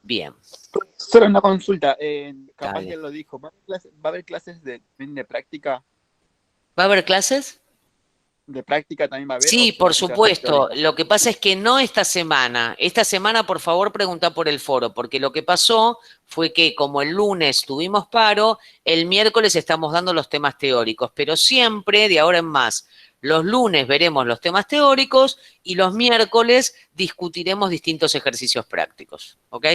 Bien, Solo una consulta, capaz ya dale. lo dijo, ¿va a haber clases de práctica? ¿Va a haber clases? ¿De práctica también va a haber o Sí, por solamente va a ser supuesto. teórica? Lo que pasa es que no esta semana. Esta semana, por favor, pregunta por el foro, porque lo que pasó fue que como el lunes tuvimos paro, el miércoles estamos dando los temas teóricos, pero siempre, de ahora en más, los lunes veremos los temas teóricos y los miércoles discutiremos distintos ejercicios prácticos. ¿Ok?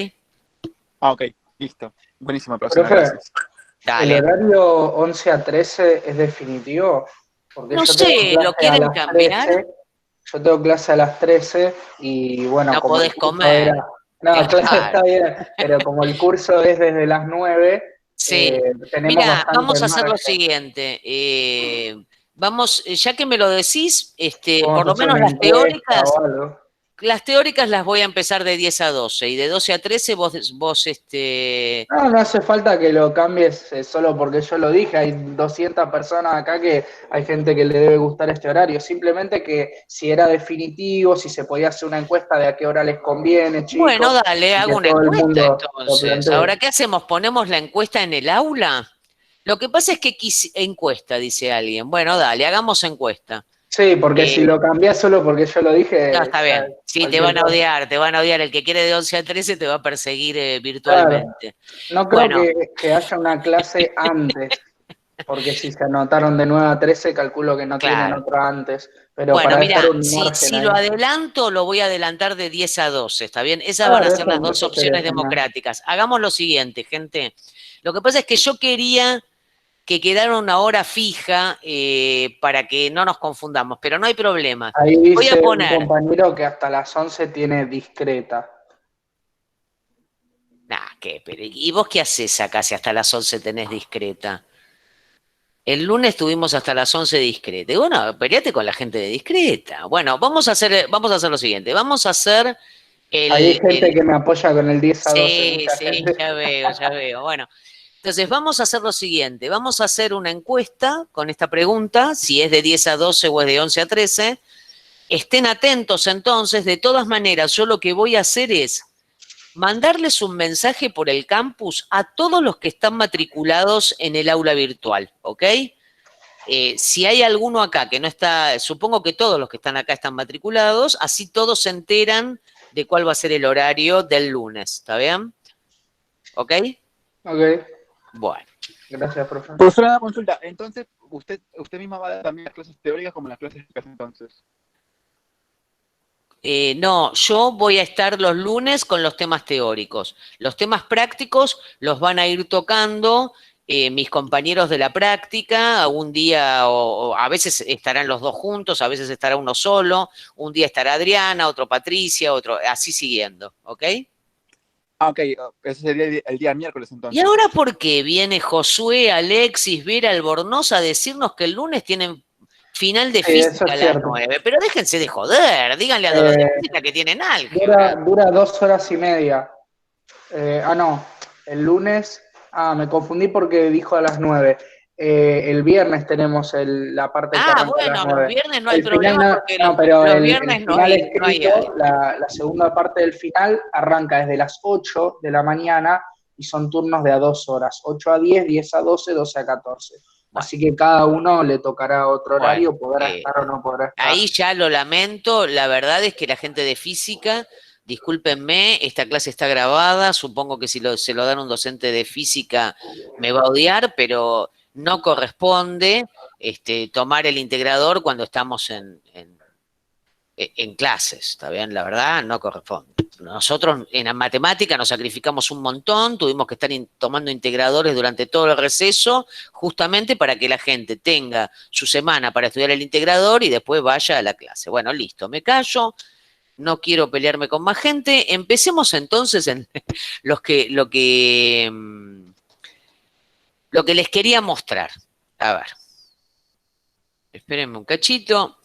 Ah, ok, listo. Buenísimo, profesora, Profe, gracias. ¿el Dale. horario 11 a 13 es definitivo? Porque No yo tengo sé, ¿lo clase a quieren las cambiar? 13, yo tengo clase a las 13 y bueno, No como el podés curso era... comer. No, claro, Claro. está bien, pero como el curso es desde las 9, Sí, tenemos mira, bastante vamos a hacer lo margen. siguiente. Vamos, ya que me lo decís, por Podemos lo hacer menos una encuesta o algo. las teóricas las voy a empezar de 10 a 12 y de 12 a 13 vos No, no hace falta que lo cambies solo porque yo lo dije. Hay 200 personas acá que hay gente que le debe gustar este horario. Simplemente que si era definitivo, si se podía hacer una encuesta de a qué hora les conviene, bueno, chicos, dale, y hago que una todo el encuesta mundo lo entonces. plantee. Ahora, ¿qué hacemos? ¿Ponemos la encuesta en el aula? Lo que pasa es que encuesta, dice alguien. Bueno, dale, hagamos encuesta. Sí, porque si Eh, lo cambiás solo porque yo lo no, dije, está ya bien. Sí, te cualquier van a cosa. odiar, te van a odiar. El que quiere de 11 a 13 te va a perseguir Claro, virtualmente. no creo Bueno. que haya una clase antes, porque si se anotaron de 9 a 13, calculo que no tienen Claro. otra antes, pero Bueno, para dejar mira, un margen si lo ahí. adelanto, lo voy a adelantar de 10 a 12, ¿está bien? Esas van a Claro, ser las dos eso sería opciones genial. democráticas. Hagamos lo siguiente, gente. Lo que pasa es que yo quería que quedara una hora fija para que no nos confundamos, pero no hay problema. Ahí Voy a dice un poner, compañero que hasta las 11 tiene discreta. nah, ¿qué? ¿Y vos qué haces acá si hasta las 11 tenés discreta? El lunes tuvimos hasta las 11 discreta. Y bueno, peleate con la gente de discreta. Bueno, vamos a hacer lo siguiente. Vamos a hacer Ahí hay gente el que me apoya con el 10 a 12, sí, mucha sí, gente. ya veo, ya veo. Bueno, entonces vamos a hacer lo siguiente. Vamos a hacer una encuesta con esta pregunta, si es de 10 a 12 o es de 11 a 13. Estén atentos entonces. De todas maneras, yo lo que voy a hacer es mandarles un mensaje por el campus a todos los que están matriculados en el aula virtual, ¿ok? Si hay alguno acá que no está, supongo que todos los que están acá están matriculados, así todos se enteran de cuál va a ser el horario del lunes, ¿está bien? ¿Ok? Ok, Bueno. gracias, profe. Profesora, una consulta, entonces, usted misma va a dar también las clases teóricas como las clases prácticas entonces. No, yo voy a estar los lunes con los temas teóricos. Los temas prácticos los van a ir tocando mis compañeros de la práctica. Un día, o a veces estarán los dos juntos, a veces estará uno solo. Un día estará Adriana, otro Patricia, otro, así siguiendo, ¿ok? Ah, ok, ese sería el día miércoles ¿Y entonces. ahora por qué viene Josué, Alexis, Vera, Albornoz a decirnos que el lunes tienen final de Sí, eso física es a las cierto. 9? Pero déjense de joder, díganle a los de Eh, física que tienen álgebra. dura 2 horas y media. No, el lunes, me confundí porque dijo a las 9. El viernes tenemos la parte que Ah, arranca a las bueno, los 9. viernes no hay El final, problema porque no, pero los el viernes final no hay escrito, álgebra. la segunda parte del final, arranca desde las 8 de la mañana y son turnos de a 2 horas. 8 a 10, 10 a 12, 12 a 14. Bueno, Así que cada uno le tocará otro bueno, horario, podrá estar o no podrá estar. ahí ya lo lamento. La verdad es que la gente de física, discúlpenme, esta clase está grabada. Supongo que si se lo dan a un docente de física me va a odiar, pero no corresponde tomar el integrador cuando estamos en clases, ¿está bien? La verdad, no corresponde. Nosotros en la matemática nos sacrificamos un montón, tuvimos que estar tomando integradores durante todo el receso, justamente para que la gente tenga su semana para estudiar el integrador y después vaya a la clase. Bueno, listo, me callo, no quiero pelearme con más gente. Empecemos entonces en lo que les quería mostrar. A ver, espérenme un cachito.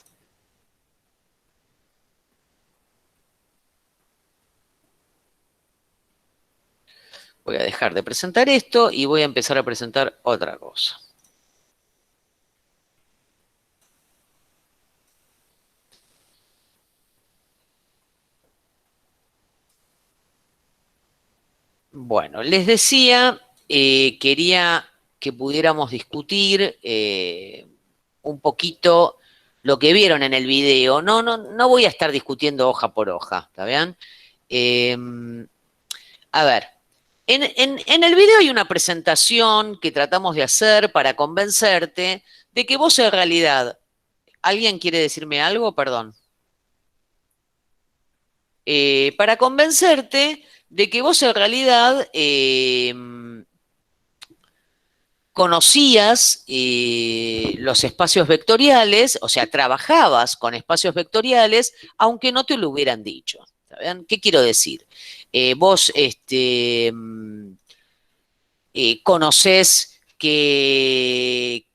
Voy a dejar de presentar esto y voy a empezar a presentar otra cosa. Bueno, les decía, quería que pudiéramos discutir un poquito lo que vieron en el video. No voy a estar discutiendo hoja por hoja, ¿está bien? Eh, a ver, en el video hay una presentación que tratamos de hacer para convencerte de que vos en realidad, ¿alguien quiere decirme algo? Perdón. Para convencerte de que vos en realidad conocías los espacios vectoriales, o sea, trabajabas con espacios vectoriales, aunque no te lo hubieran dicho. ¿Saben? ¿Qué quiero decir? Vos conocés que,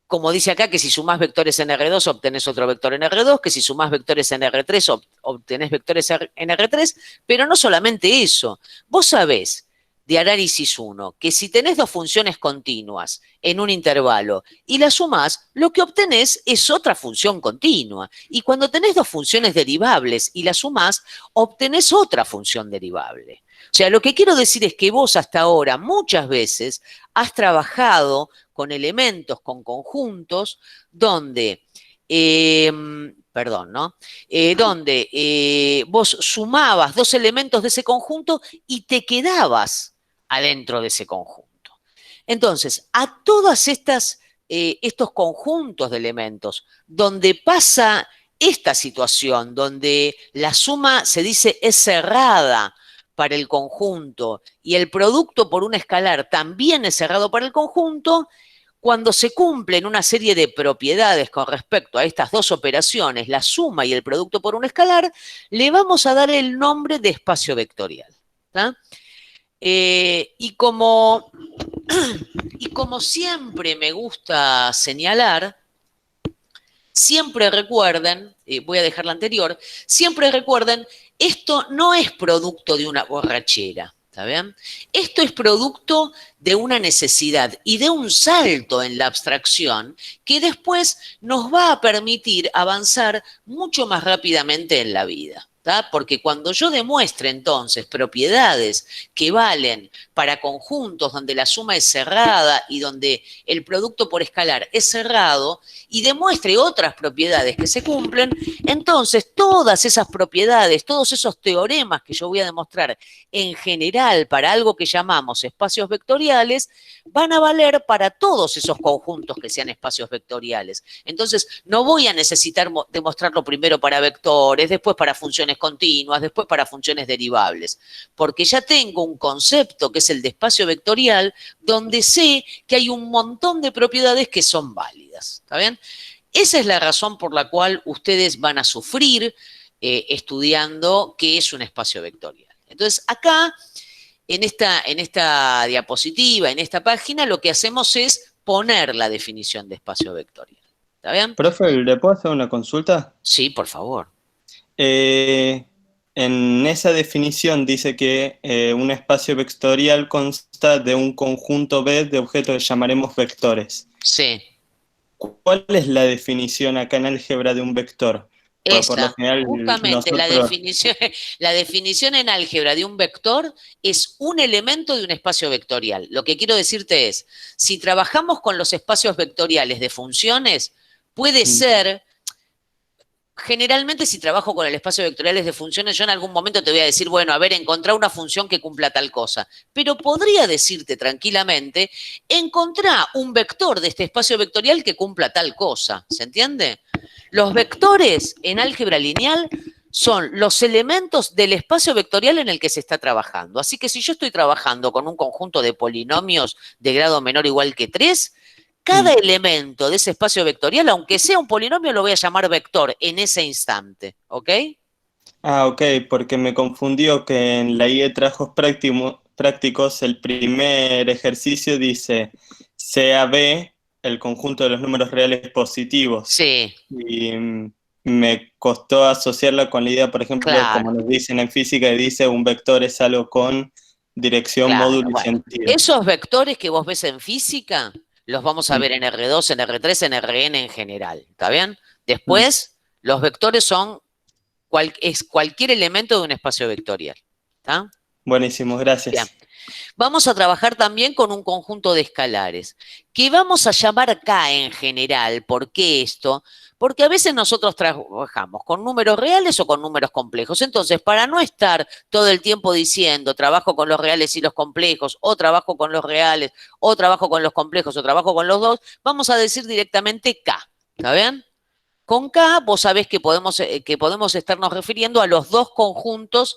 como dice acá, que si sumás vectores en R2 obtenés otro vector en R2, que si sumás vectores en R3 obtenés vectores en R3, pero no solamente eso. Vos sabés de análisis 1 que si tenés dos funciones continuas en un intervalo y las sumás, lo que obtenés es otra función continua. Y cuando tenés dos funciones derivables y las sumás, obtenés otra función derivable. O sea, lo que quiero decir es que vos hasta ahora muchas veces has trabajado con elementos, con conjuntos, donde, perdón, ¿no? Donde vos sumabas dos elementos de ese conjunto y te quedabas adentro de ese conjunto. Entonces, a todas estos conjuntos de elementos, donde pasa esta situación, donde la suma se dice es cerrada para el conjunto y el producto por un escalar también es cerrado para el conjunto, cuando se cumplen una serie de propiedades con respecto a estas dos operaciones, la suma y el producto por un escalar, le vamos a dar el nombre de espacio vectorial. Y como siempre me gusta señalar, siempre recuerden, voy a dejar la anterior, siempre recuerden, esto no es producto de una borrachera, ¿está bien? Esto es producto de una necesidad y de un salto en la abstracción que después nos va a permitir avanzar mucho más rápidamente en la vida. ¿tá? Porque cuando yo demuestre entonces propiedades que valen para conjuntos donde la suma es cerrada y donde el producto por escalar es cerrado, y demuestre otras propiedades que se cumplen, entonces todas esas propiedades, todos esos teoremas que yo voy a demostrar en general para algo que llamamos espacios vectoriales, van a valer para todos esos conjuntos que sean espacios vectoriales. Entonces, no voy a necesitar demostrarlo primero para vectores, después para funciones continuas, después para funciones derivables, porque ya tengo un concepto que es el de espacio vectorial, donde sé que hay un montón de propiedades que son válidas. ¿Está bien? Esa es la razón por la cual ustedes van a sufrir estudiando qué es un espacio vectorial. Entonces, acá, en esta diapositiva, en esta página, lo que hacemos es poner la definición de espacio vectorial. ¿Está bien? Profe, ¿le puedo hacer una consulta? Sí, por favor. En esa definición dice que un espacio vectorial consta de un conjunto B de objetos que llamaremos vectores. Sí. ¿Cuál es la definición acá en álgebra de un vector? Por lo general, Justamente la definición en álgebra de un vector es un elemento de un espacio vectorial. Lo que quiero decirte es, si trabajamos con los espacios vectoriales de funciones, puede ser, generalmente si trabajo con el espacio vectoriales de funciones, yo en algún momento te voy a decir, bueno, a ver, encontrar una función que cumpla tal cosa. Pero podría decirte tranquilamente, encontrar un vector de este espacio vectorial que cumpla tal cosa. ¿Se entiende? Los vectores en álgebra lineal son los elementos del espacio vectorial en el que se está trabajando. Así que si yo estoy trabajando con un conjunto de polinomios de grado menor o igual que 3, cada elemento de ese espacio vectorial, aunque sea un polinomio, lo voy a llamar vector en ese instante. ¿Ok? Ah, ok, porque me confundió que en la I de trabajos prácticos el primer ejercicio dice sea B el conjunto de los números reales positivos. Sí. Y me costó asociarla con la idea, por ejemplo, Claro. como nos dicen en física, que dice un vector es algo con dirección, Claro, módulo y bueno. sentido. Esos vectores que vos ves en física, los vamos a ver en R2, en R3, en Rn en general. ¿Está bien? Después, los vectores son cualquier elemento de un espacio vectorial. ¿Está? Buenísimo, gracias. Bien. Vamos a trabajar también con un conjunto de escalares, que vamos a llamar K en general. ¿Por qué esto? Porque a veces nosotros trabajamos con números reales o con números complejos. Entonces, para no estar todo el tiempo diciendo trabajo con los reales y los complejos, o trabajo con los reales, o trabajo con los complejos, o trabajo con los dos, vamos a decir directamente K. ¿Está bien? Con K vos sabés que podemos estarnos refiriendo a los dos conjuntos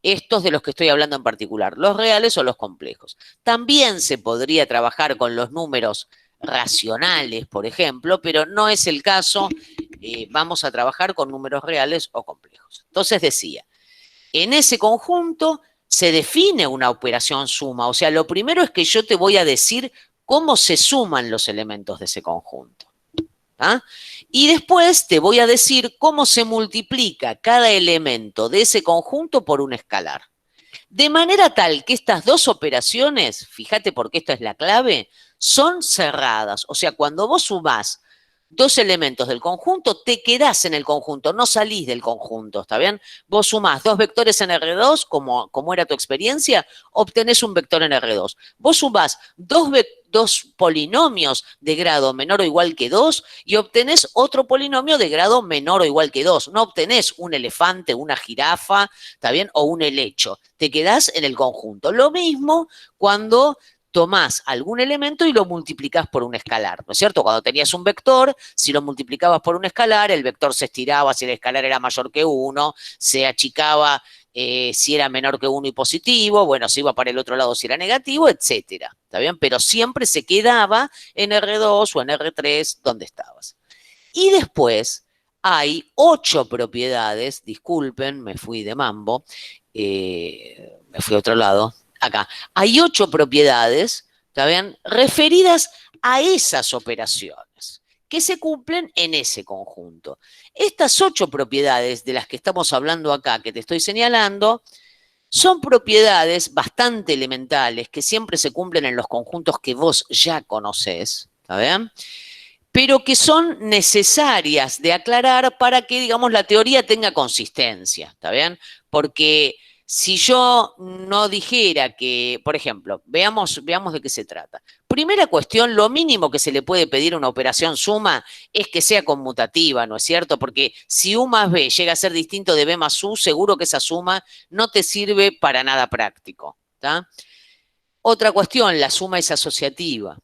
estos de los que estoy hablando en particular, los reales o los complejos. También se podría trabajar con los números racionales, por ejemplo, pero no es el caso. Vamos a trabajar con números reales o complejos. Entonces decía, en ese conjunto se define una operación suma. O sea, lo primero es que yo te voy a decir cómo se suman los elementos de ese conjunto. ¿Ah? Y después te voy a decir cómo se multiplica cada elemento de ese conjunto por un escalar. De manera tal que estas dos operaciones, fíjate porque esta es la clave, son cerradas. O sea, cuando vos sumás dos elementos del conjunto, te quedás en el conjunto, no salís del conjunto, ¿está bien? Vos sumás dos vectores en R2, como era tu experiencia, obtenés un vector en R2. Vos sumás dos polinomios de grado menor o igual que 2 y obtenés otro polinomio de grado menor o igual que 2. No obtenés un elefante, una jirafa, ¿está bien? O un helecho. Te quedás en el conjunto. Lo mismo cuando tomás algún elemento y lo multiplicás por un escalar, ¿no es cierto? Cuando tenías un vector, si lo multiplicabas por un escalar, el vector se estiraba si el escalar era mayor que 1, se achicaba si era menor que 1 y positivo, bueno, se iba para el otro lado si era negativo, etcétera, ¿está bien? Pero siempre se quedaba en R2 o en R3 donde estabas. Y después hay 8 propiedades, disculpen, me fui de mambo, me fui a otro lado. Acá, hay 8 propiedades, ¿está bien? Referidas a esas operaciones que se cumplen en ese conjunto. Estas 8 propiedades de las que estamos hablando acá, que te estoy señalando, son propiedades bastante elementales que siempre se cumplen en los conjuntos que vos ya conocés, ¿está bien? Pero que son necesarias de aclarar para que, digamos, la teoría tenga consistencia, ¿está bien? Porque si yo no dijera que, por ejemplo, veamos de qué se trata. Primera cuestión, lo mínimo que se le puede pedir a una operación suma es que sea conmutativa, ¿no es cierto? Porque si U más B llega a ser distinto de B más U, seguro que esa suma no te sirve para nada práctico, ¿está? Otra cuestión, la suma es asociativa.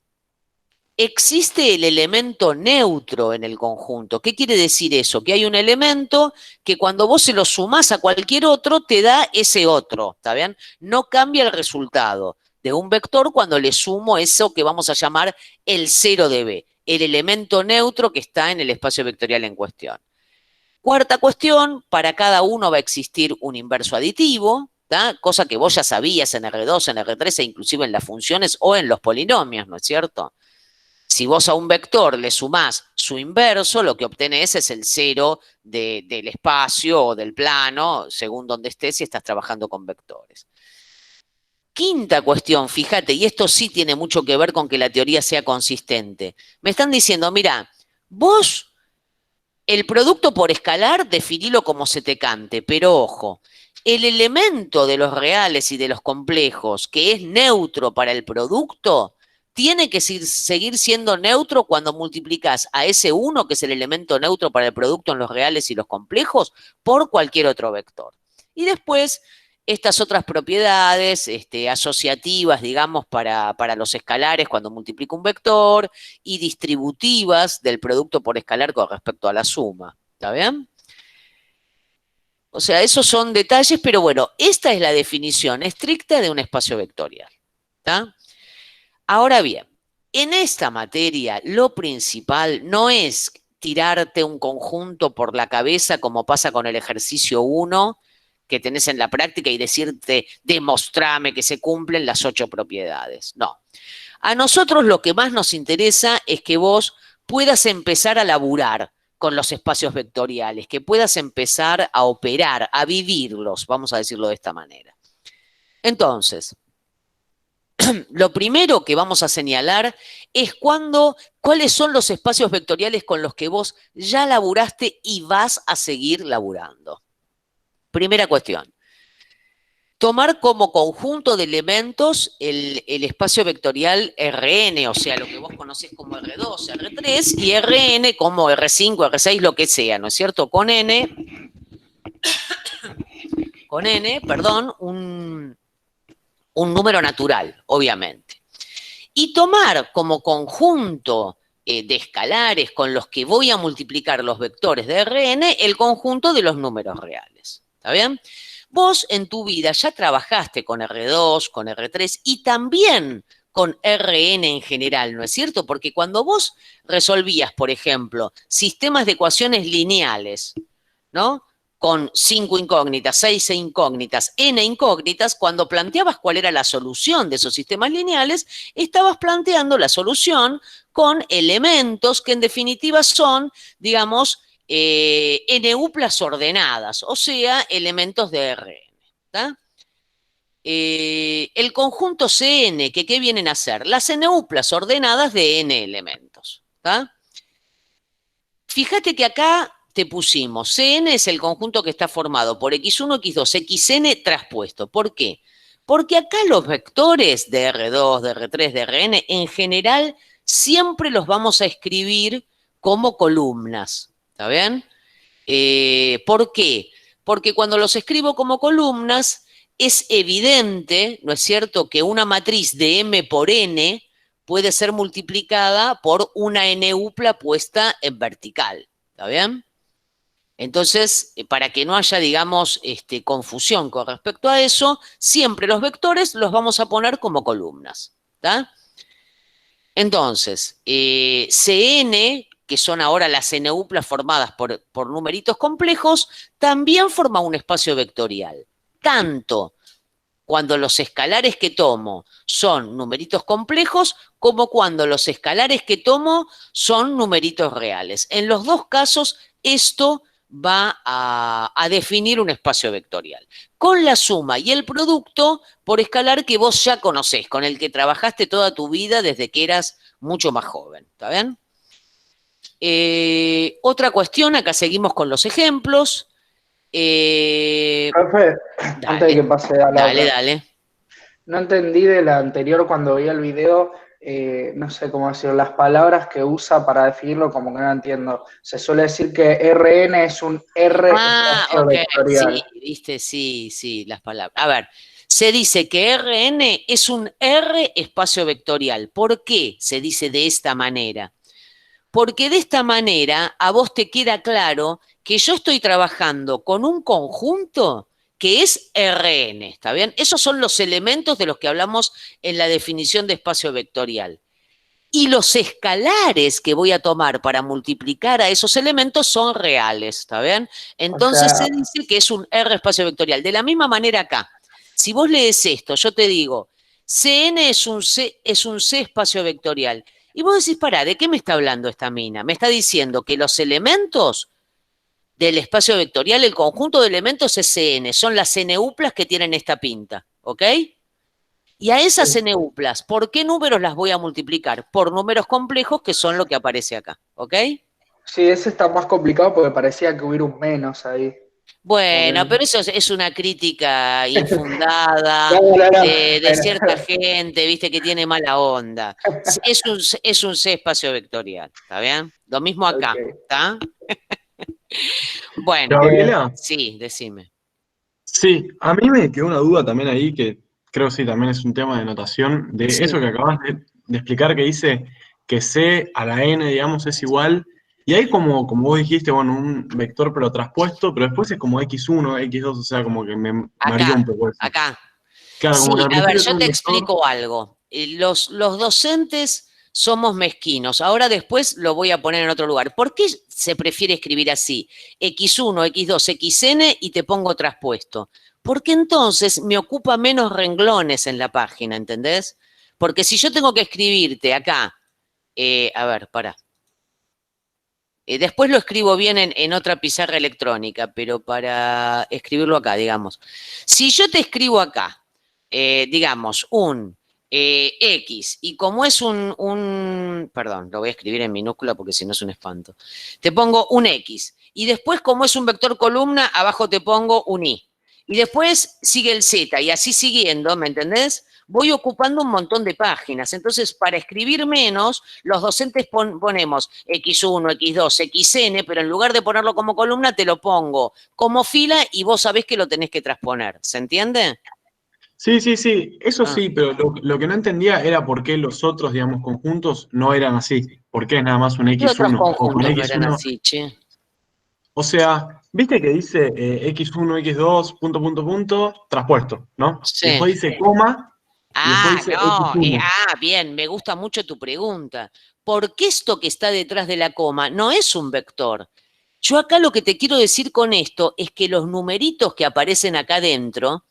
Existe el elemento neutro en el conjunto. ¿Qué quiere decir eso? Que hay un elemento que cuando vos se lo sumás a cualquier otro, te da ese otro, ¿está bien? No cambia el resultado de un vector cuando le sumo eso que vamos a llamar el 0 de B, el elemento neutro que está en el espacio vectorial en cuestión. Cuarta cuestión, para cada uno va a existir un inverso aditivo, ¿tá? Cosa que vos ya sabías en R2, en R3 e inclusive en las funciones o en los polinomios, ¿no es cierto? Si vos a un vector le sumás su inverso, lo que obtenés es el 0 del espacio o del plano, según donde estés, si estás trabajando con vectores. Quinta cuestión, fíjate, y esto sí tiene mucho que ver con que la teoría sea consistente. Me están diciendo, mira, vos el producto por escalar definilo como se te cante, pero ojo, el elemento de los reales y de los complejos que es neutro para el producto tiene que seguir siendo neutro cuando multiplicas a ese 1, que es el elemento neutro para el producto en los reales y los complejos, por cualquier otro vector. Y después, estas otras propiedades asociativas, digamos, para los escalares cuando multiplico un vector, y distributivas del producto por escalar con respecto a la suma. ¿Está bien? O sea, esos son detalles, pero bueno, esta es la definición estricta de un espacio vectorial. ¿Está? Ahora bien, en esta materia lo principal no es tirarte un conjunto por la cabeza como pasa con el ejercicio 1 que tenés en la práctica y decirte, demostrame que se cumplen las 8 propiedades. No. A nosotros lo que más nos interesa es que vos puedas empezar a laburar con los espacios vectoriales, que puedas empezar a operar, a vivirlos, vamos a decirlo de esta manera. Entonces, lo primero que vamos a señalar es cuáles son los espacios vectoriales con los que vos ya laburaste y vas a seguir laburando. Primera cuestión. tomar como conjunto de elementos el espacio vectorial Rn, o sea, lo que vos conocés como R2, R3, y Rn como R5, R6, lo que sea, ¿no es cierto? Con n, perdón, un número natural, obviamente. Y tomar como conjunto de escalares con los que voy a multiplicar los vectores de Rn el conjunto de los números reales. ¿Está bien? Vos en tu vida ya trabajaste con R2, con R3 y también con Rn en general, ¿no es cierto? Porque cuando vos resolvías, por ejemplo, sistemas de ecuaciones lineales, ¿no? Con 5 incógnitas, 6 incógnitas, n incógnitas, cuando planteabas cuál era la solución de esos sistemas lineales, estabas planteando la solución con elementos que en definitiva son, digamos, n-uplas ordenadas, o sea, elementos de Rn. ¿Tá? El conjunto Cn, que ¿qué vienen a ser? Las n-uplas ordenadas de n elementos. ¿Tá? Fíjate que acá te pusimos, Cn es el conjunto que está formado por x1, x2, xn traspuesto. ¿Por qué? Porque acá los vectores de R2, de R3, de Rn, en general, siempre los vamos a escribir como columnas. ¿Está bien? ¿Por qué? Porque cuando los escribo como columnas, es evidente, ¿no es cierto?, que una matriz de m por n puede ser multiplicada por una n-upla puesta en vertical. ¿Está bien? Entonces, para que no haya, digamos, confusión con respecto a eso, siempre los vectores los vamos a poner como columnas. ¿Está? Entonces, Cn, que son ahora las n-uplas formadas por numeritos complejos, también forma un espacio vectorial. Tanto cuando los escalares que tomo son numeritos complejos, como cuando los escalares que tomo son numeritos reales. En los dos casos, esto va a definir un espacio vectorial. Con la suma y el producto por escalar que vos ya conocés, con el que trabajaste toda tu vida desde que eras mucho más joven. ¿Está bien? Otra cuestión, acá seguimos con los ejemplos. Profe, Dale, antes de que pase a la dale, otra. dale. No entendí de la anterior cuando veía el video, no sé cómo decirlo, las palabras que usa para definirlo, como que no entiendo. Se suele decir que Rn es un R espacio Ok, vectorial. sí, viste, sí, las palabras. A ver, se dice que Rn es un R espacio vectorial. ¿Por qué se dice de esta manera? Porque de esta manera a vos te queda claro que yo estoy trabajando con un conjunto que es Rn, ¿está bien? Esos son los elementos de los que hablamos en la definición de espacio vectorial. Y los escalares que voy a tomar para multiplicar a esos elementos son reales, ¿está bien? Entonces se dice que es un R espacio vectorial. De la misma manera acá, si vos lees esto, yo te digo, Cn es un C espacio vectorial. Y vos decís, pará, ¿de qué me está hablando esta mina? Me está diciendo que los elementos del espacio vectorial, el conjunto de elementos es Cn, son las n-uplas que tienen esta pinta, ¿ok? Y a esas n-uplas, ¿por qué números las voy a multiplicar? Por números complejos, que son lo que aparece acá, ¿ok? Sí, ese está más complicado porque parecía que hubiera un menos ahí. Bueno, Okay. pero eso es una crítica infundada No, de cierta gente, viste, que tiene mala onda. Es un C espacio vectorial, ¿está bien? Lo mismo acá, Okay. ¿está? Bueno, Gabriela, sí, decime. sí, a mí me quedó una duda también ahí, que creo que sí, también es un tema de notación, de Sí. eso que acabas de explicar, que dice que C a la N, digamos, es igual, y hay como vos dijiste, bueno, un vector pero traspuesto, pero después es como X1, X2, o sea, como que me mareó un Acá, poco eso. acá. Claro, como que Sí, al a ver, principio es yo un te vector, explico algo. Los docentes somos mezquinos. Ahora después lo voy a poner en otro lugar. ¿Por qué se prefiere escribir así? X1, X2, XN y te pongo traspuesto. Porque entonces me ocupa menos renglones en la página, ¿entendés? Porque si yo tengo que escribirte acá, a ver, pará. Después lo escribo bien en otra pizarra electrónica, pero para escribirlo acá, digamos. Si yo te escribo acá, digamos, un X, y como es perdón, lo voy a escribir en minúscula porque si no es un espanto. Te pongo un X, y después como es un vector columna, abajo te pongo un Y. Y después sigue el Z, y así siguiendo, ¿me entendés? Voy ocupando un montón de páginas. Entonces, para escribir menos, los docentes ponemos X1, X2, XN, pero en lugar de ponerlo como columna, te lo pongo como fila y vos sabés que lo tenés que transponer. ¿Se entiende? Sí, sí, sí, eso Ah. sí, pero lo que no entendía era por qué los otros, digamos, conjuntos no eran así. ¿Por qué es nada más un ¿Qué otros X1? O con conjuntos no eran X1, así, che? o sea, viste que dice X1, X2, punto, punto, punto, traspuesto, ¿no? Y Sí. después dice coma, y después Ah, dice no. X1. Bien, me gusta mucho tu pregunta. Porque esto que está detrás de la coma no es un vector. Yo acá lo que te quiero decir con esto es que los numeritos que aparecen acá adentro,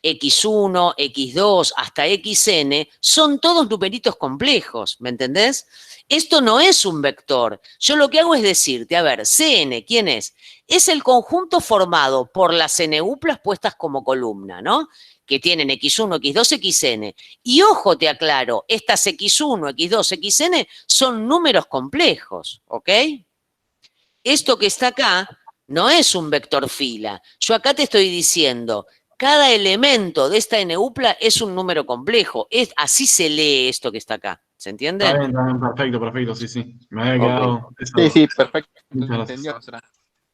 X1, X2, hasta XN, son todos numeritos complejos, ¿me entendés? Esto no es un vector. Yo lo que hago es decirte, a ver, CN, ¿quién es? Es el conjunto formado por las NUplas puestas como columna, ¿no? Que tienen X1, X2, XN. Y ojo, te aclaro, estas X1, X2, XN son números complejos, ¿ok? Esto que está acá no es un vector fila. Yo acá te estoy diciendo, cada elemento de esta NUpla es un número complejo. Así se lee esto que está acá. ¿Se entiende? Está bien, perfecto, perfecto, sí, sí. Me había Ok. quedado esa Sí, duda. sí, perfecto. Muchas gracias. Entendió, Sara.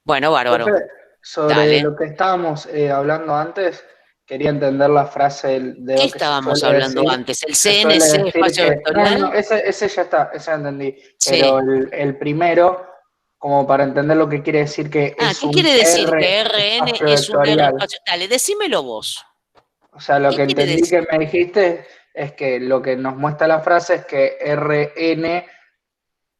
Bueno, bárbaro. Profe, sobre Dale. lo que estábamos hablando antes, quería entender la frase de ¿Qué lo que se estábamos suele hablando decir. antes? ¿El Se suele CNC, decir espacio que, no, no, vectorial? ese ya está, ese ya entendí. Pero Sí. el primero, como para entender lo que quiere decir que Ah, es ¿qué un quiere decir? R Que RN espacio es un R vectorial. espacio. Dale, decímelo vos. O sea, lo ¿Qué que quiere entendí decir? que me dijiste es que lo que nos muestra la frase es que Rn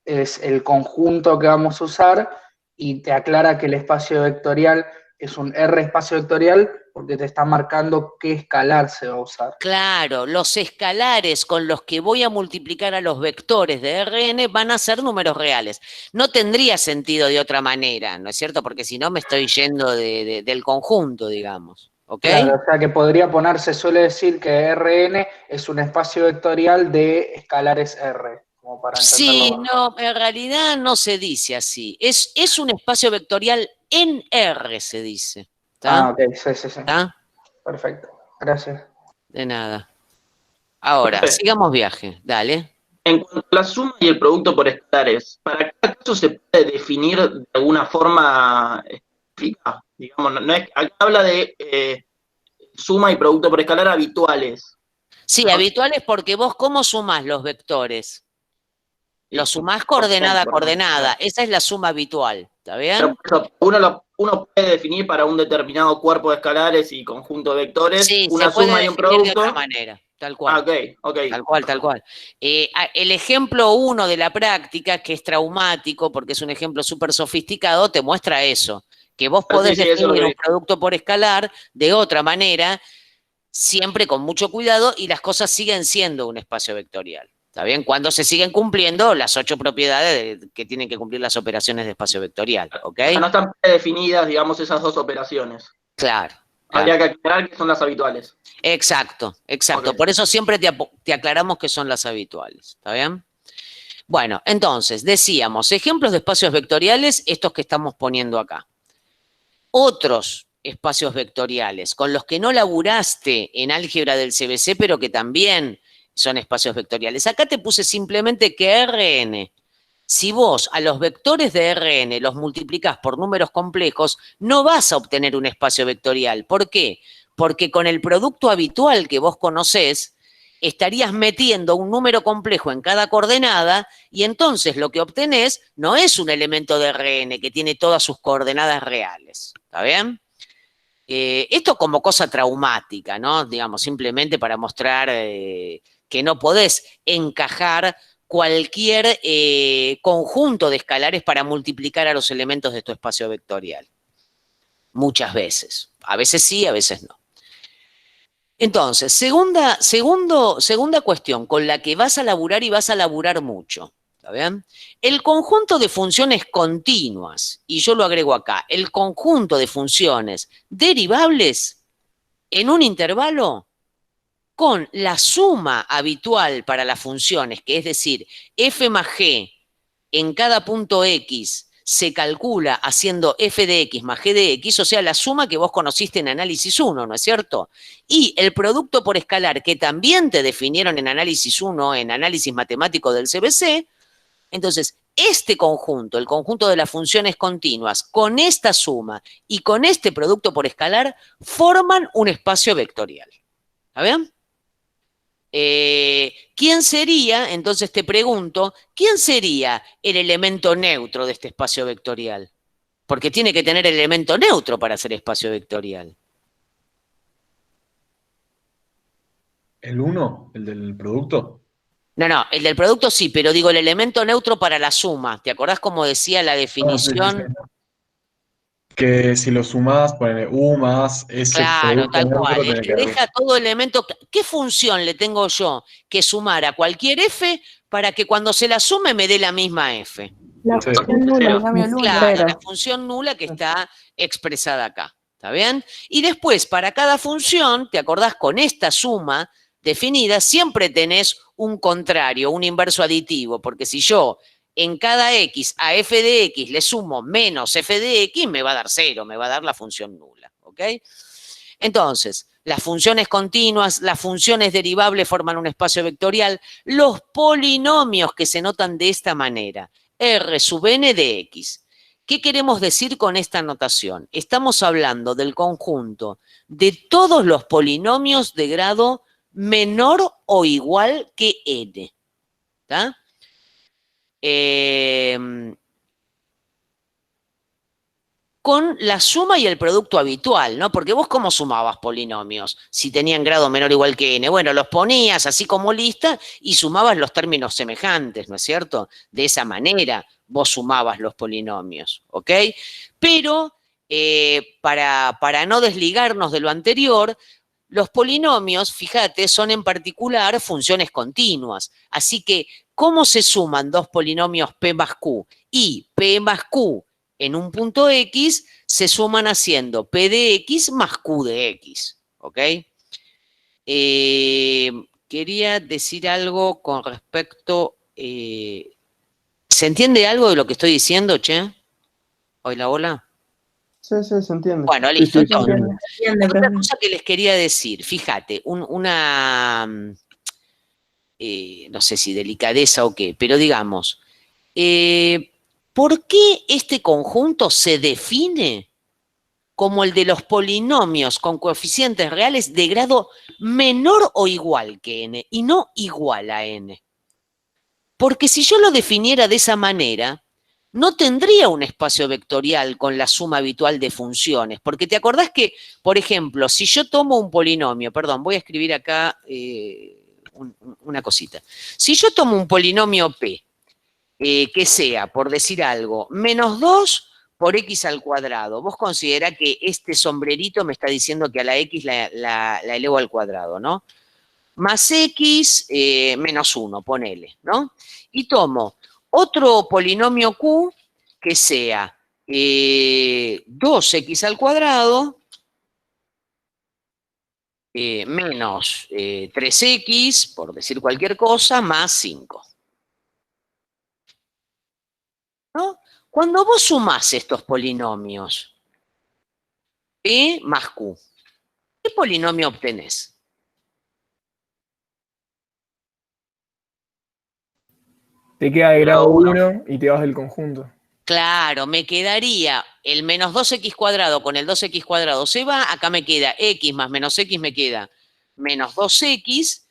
es el conjunto que vamos a usar y te aclara que el espacio vectorial es un R espacio vectorial porque te está marcando qué escalar se va a usar. Claro, los escalares con los que voy a multiplicar a los vectores de Rn van a ser números reales. No tendría sentido de otra manera, ¿no es cierto? Porque si no me estoy yendo del conjunto, digamos. ¿Ok? Claro, o sea que podría ponerse, suele decir que Rn es un espacio vectorial de escalares R, como para entenderlo Sí, mejor. no, en realidad no se dice así. Es un espacio vectorial en R, se dice. Ah, ¿Está? ok, sí, sí, sí. ¿Está? Perfecto. Gracias. De nada. Ahora, Profe, sigamos viaje. Dale. en cuanto a la suma y el producto por escalares, ¿para cada caso se puede definir de alguna forma específica? Digamos, no es, acá habla de suma y producto por escalar habituales, Sí, ¿no? habitual es porque vos, ¿cómo sumás los vectores? Y Los sumás por coordenada a ejemplo, ¿no? coordenada. Esa es la suma habitual. ¿Está Pero bien? por eso, uno puede definir para un determinado cuerpo de escalares y conjunto de vectores Sí, se una puede suma y un definir de otra producto. manera. Tal Ah, cual. ok, ok. Tal cual, tal cual. El ejemplo uno de la práctica, que es traumático, porque es un ejemplo súper sofisticado, te muestra eso, que vos Ah, podés sí, sí, eso es lo definir que un vi. producto por escalar de otra manera, siempre con mucho cuidado, y las cosas siguen siendo un espacio vectorial. ¿Está bien? Cuando se siguen cumpliendo las 8 propiedades que tienen que cumplir las operaciones de espacio vectorial. ¿Ok? O sea, no están predefinidas, digamos, esas dos operaciones. Claro, claro. Habría que aclarar que son las habituales. Exacto, exacto. Ok. Por eso siempre te aclaramos que son las habituales. ¿Está bien? Bueno, entonces, decíamos, ejemplos de espacios vectoriales, estos que estamos poniendo acá. Otros espacios vectoriales con los que no laburaste en álgebra del CBC, pero que también son espacios vectoriales. Acá te puse simplemente que Rn, si vos a los vectores de Rn los multiplicás por números complejos, no vas a obtener un espacio vectorial. ¿Por qué? Porque con el producto habitual que vos conocés, estarías metiendo un número complejo en cada coordenada y entonces lo que obtenés no es un elemento de Rn que tiene todas sus coordenadas reales. ¿Está bien? Esto como cosa traumática, ¿no? Digamos, simplemente para mostrar que no podés encajar cualquier conjunto de escalares para multiplicar a los elementos de tu espacio vectorial. Muchas veces. A veces sí, a veces no. Entonces, segunda cuestión con la que vas a laburar y vas a laburar mucho. ¿Está bien? El conjunto de funciones continuas, y yo lo agrego acá, el conjunto de funciones derivables en un intervalo con la suma habitual para las funciones, que es decir, f más g en cada punto x se calcula haciendo f de x más g de x, o sea, la suma que vos conociste en análisis 1, ¿no es cierto? Y el producto por escalar que también te definieron en análisis 1, en análisis matemático del CBC, entonces, este conjunto, el conjunto de las funciones continuas, con esta suma y con este producto por escalar, forman un espacio vectorial. ¿Está bien? ¿Quién sería, entonces te pregunto, quién sería el elemento neutro de este espacio vectorial? Porque tiene que tener el elemento neutro para ser espacio vectorial. ¿El 1? ¿El del producto? No, el del producto sí, pero digo el elemento neutro para la suma. ¿Te acordás cómo decía la definición? Sí. Que si lo sumás, ponele U más ese Claro, producto tal neutro, cual. tiene que Le haber. deja todo elemento. ¿Qué función le tengo yo que sumar a cualquier f para que cuando se la sume me dé la misma f? La Sí. función nula, en cambio nula. Claro, la función nula que está expresada acá. ¿Está bien? Y después, para cada función, ¿te acordás? Con esta suma definida, siempre tenés un contrario, un inverso aditivo, porque si yo en cada x a f de x le sumo menos f de x, me va a dar 0, me va a dar la función nula. ¿Ok? Entonces, las funciones continuas, las funciones derivables forman un espacio vectorial, los polinomios que se notan de esta manera, r sub n de x. ¿Qué queremos decir con esta notación? Estamos hablando del conjunto de todos los polinomios de grado menor o igual que n. ¿Está? Con la suma y el producto habitual, ¿no? Porque vos, ¿cómo sumabas polinomios si tenían grado menor o igual que n? Bueno, los ponías así como lista y sumabas los términos semejantes, ¿no es cierto? De esa manera vos sumabas los polinomios, ¿ok? Pero para no desligarnos de lo anterior, los polinomios, fíjate, son en particular funciones continuas. Así que, ¿cómo se suman dos polinomios p más q? Y p más q en un punto x se suman haciendo p de x más q de x, ¿ok? Quería decir algo con respecto... ¿se entiende algo de lo que estoy diciendo, che? ¿Hola, hola? Sí, se entiende. Bueno, listo. Sí, Entonces, Entiende, otra profe. cosa que les quería decir, fíjate, no sé si delicadeza o qué, pero digamos, ¿por qué este conjunto se define como el de los polinomios con coeficientes reales de grado menor o igual que n y no igual a n? Porque si yo lo definiera de esa manera, no tendría un espacio vectorial con la suma habitual de funciones. Porque te acordás que, por ejemplo, si yo tomo un polinomio, perdón, voy a escribir acá una cosita. Si yo tomo un polinomio p, que sea, por decir algo, menos 2 por x al cuadrado, vos considerá que este sombrerito me está diciendo que a la x la elevo al cuadrado, ¿no? Más x menos 1, ponele, ¿no? Y tomo otro polinomio q que sea 2x al cuadrado menos 3x, por decir cualquier cosa, más 5. ¿No? Cuando vos sumás estos polinomios, p más q, ¿qué polinomio obtenés? Te queda de grado 1 y te vas del conjunto. Claro, me quedaría el menos 2x cuadrado con el 2x cuadrado se va, acá me queda x más menos x me queda menos 2x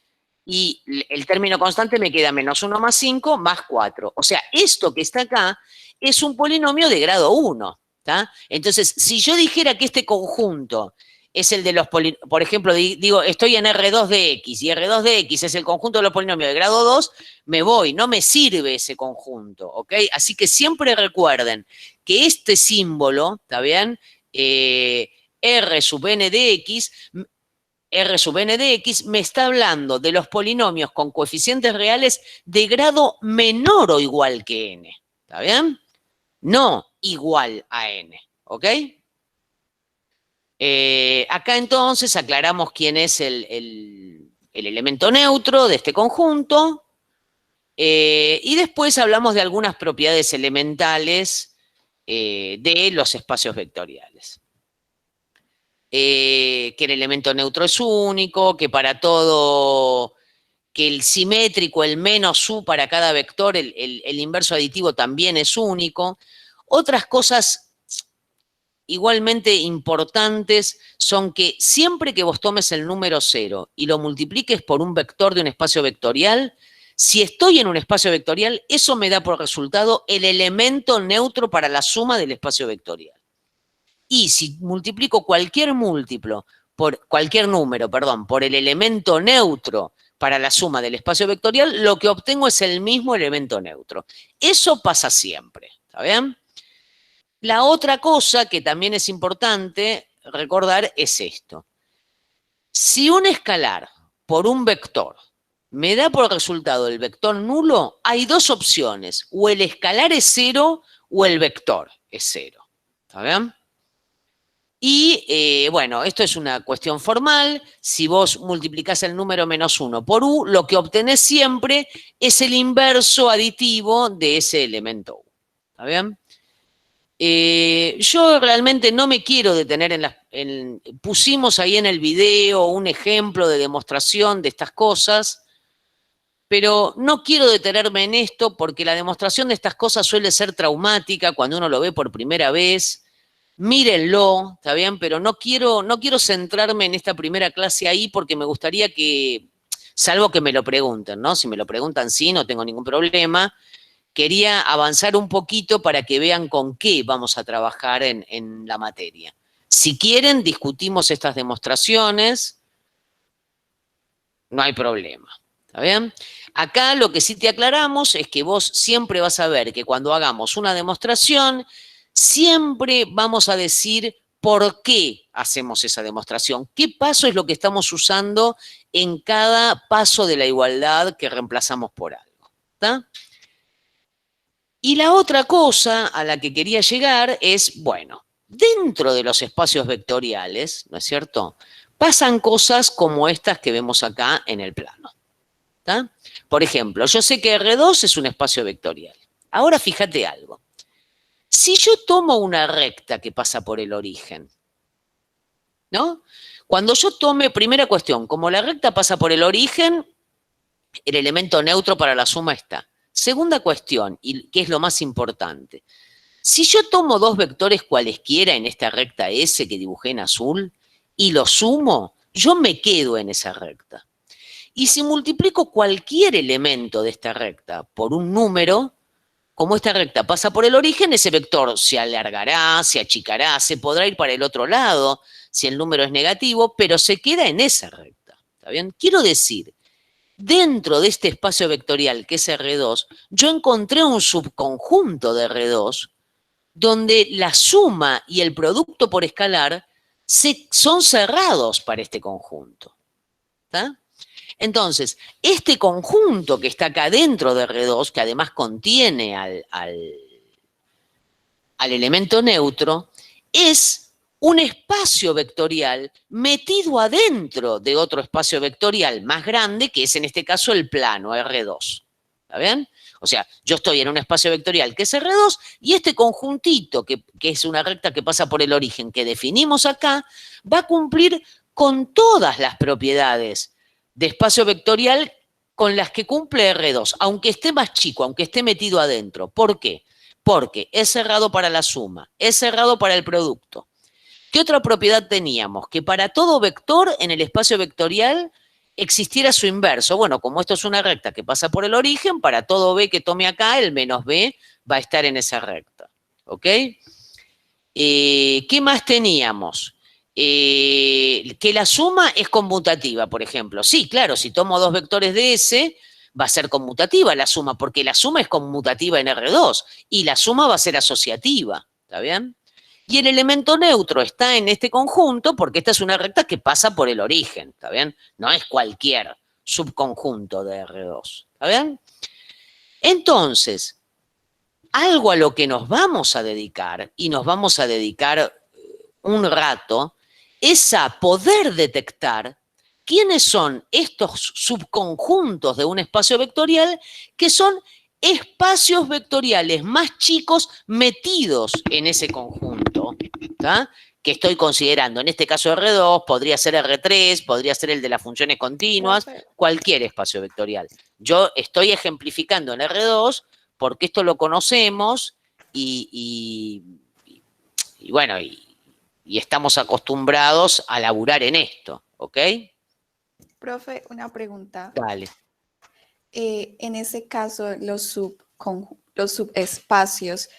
y el término constante me queda menos 1 más 5 más 4. O sea, esto que está acá es un polinomio de grado 1. ¿Tá? Entonces, si yo dijera que este conjunto es el de los polinomios, por ejemplo, digo, estoy en R2 de X y R2 de X es el conjunto de los polinomios de grado 2, me voy, no me sirve ese conjunto, ¿ok? Así que siempre recuerden que este símbolo, ¿está bien? R sub n de X, R sub n de X me está hablando de los polinomios con coeficientes reales de grado menor o igual que n, ¿está bien? No igual a n, ¿ok? Acá entonces aclaramos quién es el elemento neutro de este conjunto y después hablamos de algunas propiedades elementales de los espacios vectoriales. Que el elemento neutro es único, que para todo, que el simétrico, el menos u para cada vector, el inverso aditivo también es único. Otras cosas igualmente importantes son que siempre que vos tomes el número 0 y lo multipliques por un vector de un espacio vectorial, si estoy en un espacio vectorial, eso me da por resultado el elemento neutro para la suma del espacio vectorial. Y si multiplico cualquier múltiplo, cualquier número, por el elemento neutro para la suma del espacio vectorial, lo que obtengo es el mismo elemento neutro. Eso pasa siempre, ¿está bien? La otra cosa que también es importante recordar es esto. Si un escalar por un vector me da por resultado el vector nulo, hay dos opciones. O el escalar es 0 o el vector es 0. ¿Está bien? Y bueno, esto es una cuestión formal. Si vos multiplicás el número menos 1 por u, lo que obtenés siempre es el inverso aditivo de ese elemento u. ¿Está bien? Yo realmente no me quiero detener pusimos ahí en el video un ejemplo de demostración de estas cosas, pero no quiero detenerme en esto porque la demostración de estas cosas suele ser traumática cuando uno lo ve por primera vez. Mírenlo, ¿está bien? Pero no quiero centrarme en esta primera clase ahí porque me gustaría que, salvo que me lo pregunten, ¿no? Si me lo preguntan, sí, no tengo ningún problema. Quería avanzar un poquito para que vean con qué vamos a trabajar en la materia. Si quieren, discutimos estas demostraciones. No hay problema. ¿Está bien? Acá lo que sí te aclaramos es que vos siempre vas a ver que cuando hagamos una demostración, siempre vamos a decir por qué hacemos esa demostración. ¿Qué paso es lo que estamos usando en cada paso de la igualdad que reemplazamos por algo? ¿Está? Y la otra cosa a la que quería llegar es, bueno, dentro de los espacios vectoriales, ¿no es cierto?, pasan cosas como estas que vemos acá en el plano. ¿Está? Por ejemplo, yo sé que R2 es un espacio vectorial. Ahora fíjate algo. Si yo tomo una recta que pasa por el origen, ¿no? Cuando yo tome, primera cuestión, como la recta pasa por el origen, el elemento neutro para la suma está. Segunda cuestión, y que es lo más importante. Si yo tomo dos vectores cualesquiera en esta recta S que dibujé en azul y los sumo, yo me quedo en esa recta. Y si multiplico cualquier elemento de esta recta por un número, como esta recta pasa por el origen, ese vector se alargará, se achicará, se podrá ir para el otro lado si el número es negativo, pero se queda en esa recta. ¿Está bien? Quiero decir, dentro de este espacio vectorial que es R2, yo encontré un subconjunto de R2 donde la suma y el producto por escalar son cerrados para este conjunto. ¿Está? Entonces, este conjunto que está acá dentro de R2, que además contiene al elemento neutro, es un espacio vectorial metido adentro de otro espacio vectorial más grande, que es en este caso el plano R2. ¿Está bien? O sea, yo estoy en un espacio vectorial que es R2 y este conjuntito, que es una recta que pasa por el origen que definimos acá, va a cumplir con todas las propiedades de espacio vectorial con las que cumple R2, aunque esté más chico, aunque esté metido adentro. ¿Por qué? Porque es cerrado para la suma, es cerrado para el producto. ¿Qué otra propiedad teníamos? Que para todo vector en el espacio vectorial existiera su inverso. Bueno, como esto es una recta que pasa por el origen, para todo b que tome acá, el menos b va a estar en esa recta. ¿Ok? ¿Qué más teníamos? Que la suma es conmutativa, por ejemplo. Sí, claro, si tomo dos vectores de S, va a ser conmutativa la suma, porque la suma es conmutativa en R2 y la suma va a ser asociativa. ¿Está bien? Y el elemento neutro está en este conjunto porque esta es una recta que pasa por el origen, ¿está bien? No es cualquier subconjunto de R2, ¿está bien? Entonces, algo a lo que nos vamos a dedicar, y nos vamos a dedicar un rato, es a poder detectar quiénes son estos subconjuntos de un espacio vectorial que son espacios vectoriales más chicos metidos en ese conjunto, ¿tá? Que estoy considerando. En este caso R2, podría ser R3, podría ser el de las funciones continuas, cualquier espacio vectorial. Yo estoy ejemplificando en R2 porque esto lo conocemos y bueno, y estamos acostumbrados a laburar en esto, ¿ok? Profe, una pregunta. Dale. En ese caso, los subespacios,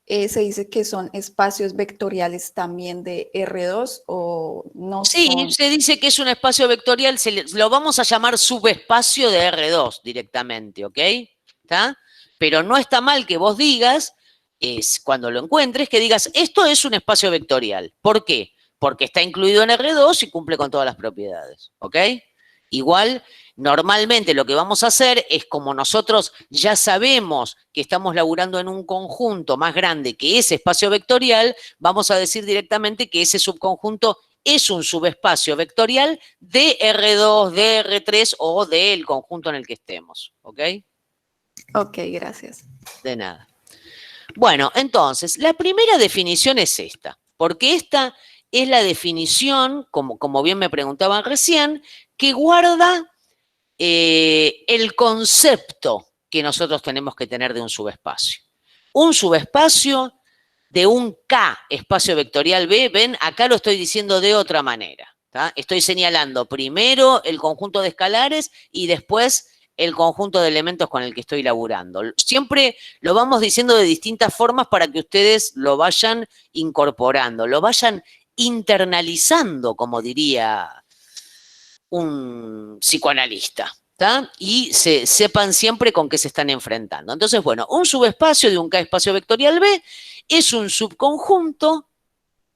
se dice que son espacios vectoriales también de R2 o no Sí, son. se dice que es un espacio vectorial, lo vamos a llamar subespacio de R2 directamente, ¿ok? ¿Está? Pero no está mal que vos digas, cuando lo encuentres, que digas, esto es un espacio vectorial. ¿Por qué? Porque está incluido en R2 y cumple con todas las propiedades, ¿ok? Igual, normalmente lo que vamos a hacer es, como nosotros ya sabemos que estamos laburando en un conjunto más grande que ese espacio vectorial, vamos a decir directamente que ese subconjunto es un subespacio vectorial de R2, de R3 o del conjunto en el que estemos, ¿ok? Ok, gracias. De nada. Bueno, entonces, la primera definición es esta, porque esta es la definición, como bien me preguntaban recién, que guarda el concepto que nosotros tenemos que tener de un subespacio. Un subespacio de un K espacio vectorial B, ven, acá lo estoy diciendo de otra manera, ¿tá? Estoy señalando primero el conjunto de escalares y después el conjunto de elementos con el que estoy laburando. Siempre lo vamos diciendo de distintas formas para que ustedes lo vayan incorporando, lo vayan internalizando, como diría un psicoanalista, ¿tá? Y sepan siempre con qué se están enfrentando. Entonces, bueno, un subespacio de un K espacio vectorial B es un subconjunto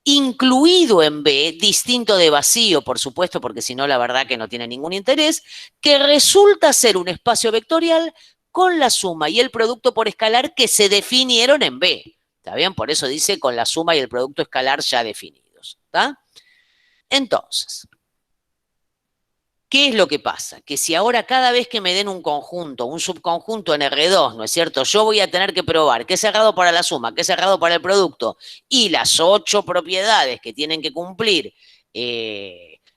incluido en B, distinto de vacío, por supuesto, porque si no, la verdad que no tiene ningún interés, que resulta ser un espacio vectorial con la suma y el producto por escalar que se definieron en B. ¿Está bien? Por eso dice con la suma y el producto escalar ya definidos. ¿Está? Entonces, ¿qué es lo que pasa? Que si ahora cada vez que me den un conjunto, un subconjunto en R2, ¿no es cierto? Yo voy a tener que probar que es cerrado para la suma, que es cerrado para el producto y las 8 propiedades que tienen que cumplir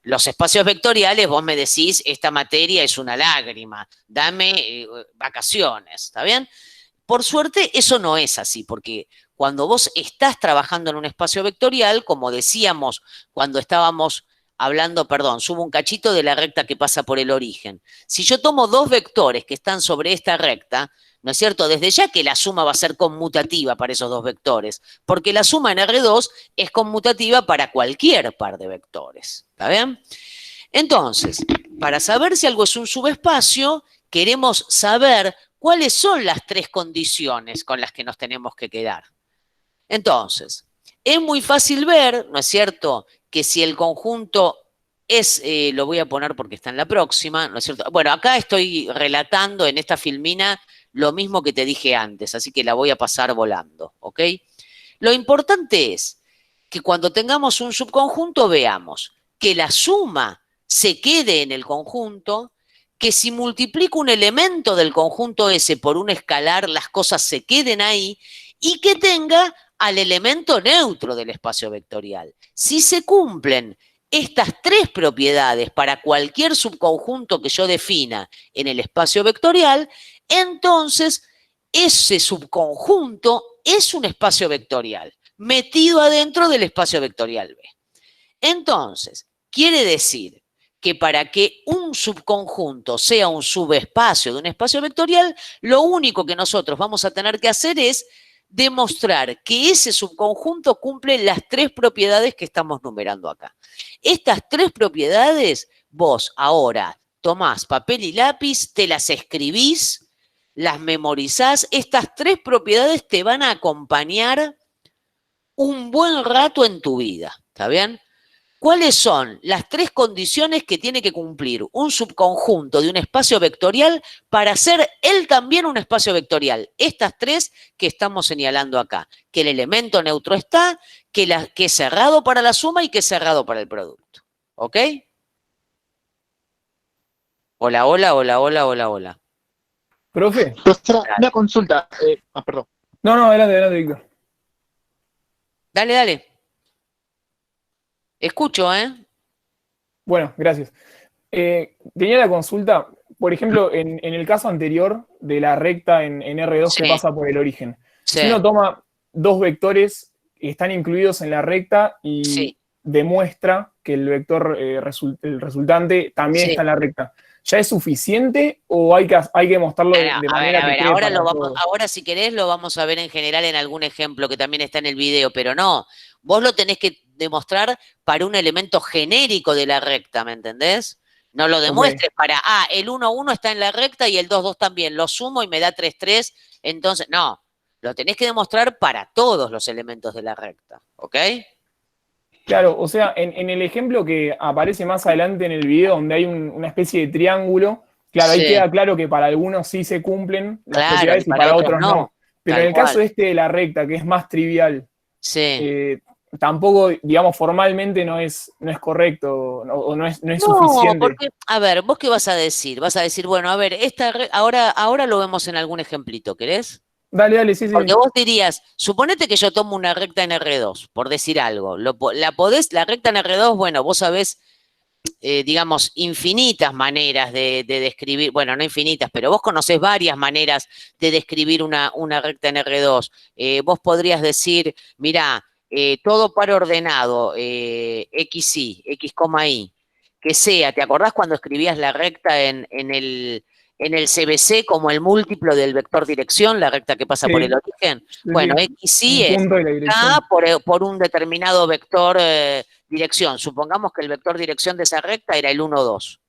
los espacios vectoriales, vos me decís, esta materia es una lágrima, dame vacaciones, ¿está bien? Por suerte, eso no es así, porque cuando vos estás trabajando en un espacio vectorial, como decíamos cuando estábamos hablando, perdón, subo un cachito de la recta que pasa por el origen. Si yo tomo dos vectores que están sobre esta recta, ¿no es cierto? Desde ya que la suma va a ser conmutativa para esos dos vectores, porque la suma en R2 es conmutativa para cualquier par de vectores. ¿Está bien? Entonces, para saber si algo es un subespacio, queremos saber cuáles son las 3 condiciones con las que nos tenemos que quedar. Entonces, es muy fácil ver, ¿no es cierto?, que si el conjunto es, lo voy a poner porque está en la próxima, ¿no es cierto? Bueno, acá estoy relatando en esta filmina lo mismo que te dije antes, así que la voy a pasar volando, ¿ok? Lo importante es que cuando tengamos un subconjunto veamos que la suma se quede en el conjunto, que si multiplico un elemento del conjunto S por un escalar, las cosas se queden ahí y que tenga al elemento neutro del espacio vectorial. Si se cumplen estas 3 propiedades para cualquier subconjunto que yo defina en el espacio vectorial, entonces ese subconjunto es un espacio vectorial metido adentro del espacio vectorial B. Entonces, quiere decir que para que un subconjunto sea un subespacio de un espacio vectorial, lo único que nosotros vamos a tener que hacer es demostrar que ese subconjunto cumple las 3 propiedades que estamos numerando acá. Estas 3 propiedades, vos ahora tomás papel y lápiz, te las escribís, las memorizás. Estas 3 propiedades te van a acompañar un buen rato en tu vida, ¿está bien? ¿Cuáles son las 3 condiciones que tiene que cumplir un subconjunto de un espacio vectorial para ser él también un espacio vectorial? Estas 3 que estamos señalando acá. Que el elemento neutro está, que es cerrado para la suma y que es cerrado para el producto. ¿Ok? Hola, hola, hola, hola, hola, hola. Profe. Profesora, una consulta. Perdón. No, adelante, Víctor. Dale. Escucho, ¿eh? Bueno, gracias. Tenía la consulta, por ejemplo, en el caso anterior de la recta en R2 que Sí. pasa por el origen. Sí. Si uno toma dos vectores que están incluidos en la recta y Sí. demuestra que el vector el resultante también Sí. está en la recta, ¿ya es suficiente o hay que mostrarlo de manera A ver, que quede ahora para todos? ahora si querés lo vamos a ver en general en algún ejemplo que también está en el video, pero no, vos lo tenés que demostrar para un elemento genérico de la recta, ¿me entendés? No lo demuestres para, el 1,1 está en la recta y el 2,2 también, lo sumo y me da 3,3, entonces, no, lo tenés que demostrar para todos los elementos de la recta, ¿ok? Claro, o sea, en el ejemplo que aparece más adelante en el video, donde hay una especie de triángulo, claro, ahí Sí. queda claro que para algunos sí se cumplen las Claro, propiedades y y para para otros otros no. no. Pero Tal en el caso cual. de la recta, que es más trivial, Sí. tampoco, digamos, formalmente no es correcto o no es No, suficiente. porque, a ver, ¿vos qué vas a decir? Vas a decir, bueno, a ver, ahora lo vemos en algún ejemplito, ¿querés? Dale, sí. Porque vos dirías, suponete que yo tomo una recta en R2, por decir algo. La recta en R2, bueno, vos sabés, digamos, infinitas maneras de describir, bueno, no infinitas, pero vos conocés varias maneras de describir una recta en R2. Vos podrías decir, mirá, todo par ordenado, XY, X, Y, que sea, ¿te acordás cuando escribías la recta en el CBC como el múltiplo del vector dirección, la recta que pasa por el origen? Bueno, XY Un es punto y la dirección. K por un determinado vector dirección. Supongamos que el vector dirección de esa recta era el 1,2.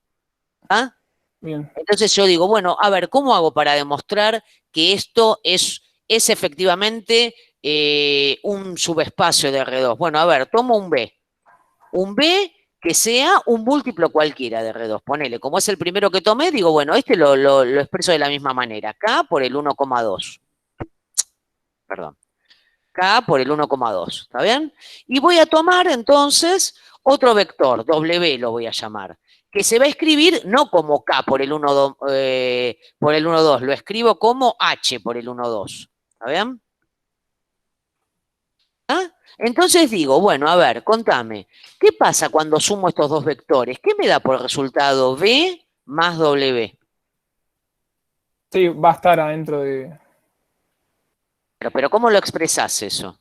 ¿Ah? Bien. Entonces yo digo, bueno, a ver, ¿cómo hago para demostrar que esto es efectivamente un subespacio de R2? Bueno, a ver, tomo un B. Un B que sea un múltiplo cualquiera de R2. Ponele, como es el primero que tomé, digo, bueno, este lo expreso de la misma manera. K por el 1,2. Perdón. K por el 1,2, ¿está bien? Y voy a tomar entonces otro vector, W lo voy a llamar, que se va a escribir no como K por el 1,2, lo escribo como H por el 1,2, ¿está bien? ¿Ah? Entonces digo, bueno, a ver, contame, ¿qué pasa cuando sumo estos dos vectores? ¿Qué me da por resultado B más W? Sí, va a estar adentro de... Pero ¿cómo lo expresás eso?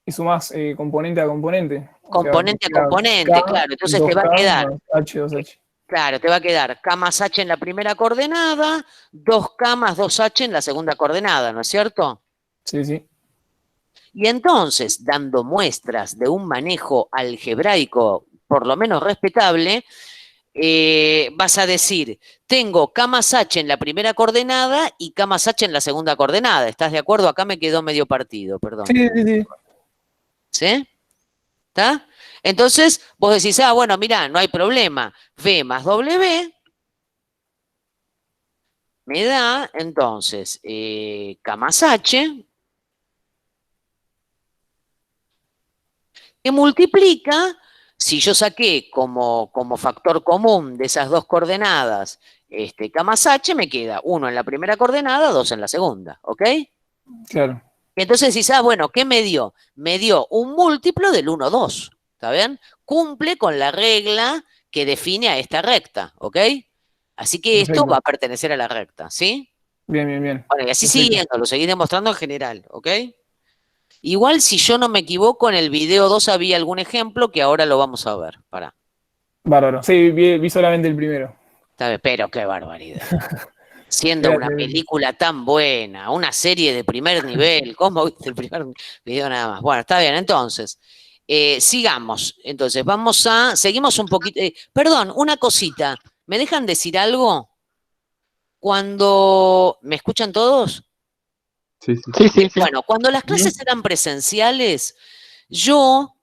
Y sumás componente a componente. Componente a componente, claro. Entonces te va a 2K quedar. más H, 2H. Claro, te va a quedar K más H en la primera coordenada, 2K más 2H en la segunda coordenada, ¿no es cierto? Sí. Y entonces, dando muestras de un manejo algebraico por lo menos respetable, vas a decir, tengo K más H en la primera coordenada y K más H en la segunda coordenada. ¿Estás de acuerdo? Acá me quedó medio partido, perdón. Sí. ¿Sí? ¿Está? Entonces, vos decís, bueno, mirá, no hay problema. V más W me da, entonces, K más H, que multiplica, si yo saqué como factor común de esas dos coordenadas, K más H, me queda 1 en la primera coordenada, 2 en la segunda, ¿ok? Claro. Entonces decís, bueno, ¿qué me dio? Me dio un múltiplo del 1, 2, ¿está bien? Cumple con la regla que define a esta recta, ¿ok? Así que Perfecto. esto va a pertenecer a la recta, ¿sí? Bien. Bueno, y así Perfecto. siguiendo, lo seguís demostrando en general, ¿ok? Igual, si yo no me equivoco, en el video 2 había algún ejemplo que ahora lo vamos a ver. Pará. Bárbaro. Sí, vi solamente el primero. Está bien, pero qué barbaridad. Siendo una película tan buena, una serie de primer nivel, ¿cómo viste el primer video nada más? Bueno, está bien, entonces, sigamos. Entonces, seguimos un poquito. Perdón, una cosita. ¿Me dejan decir algo? ¿Me escuchan todos? Sí. Bueno, cuando las clases eran presenciales, yo,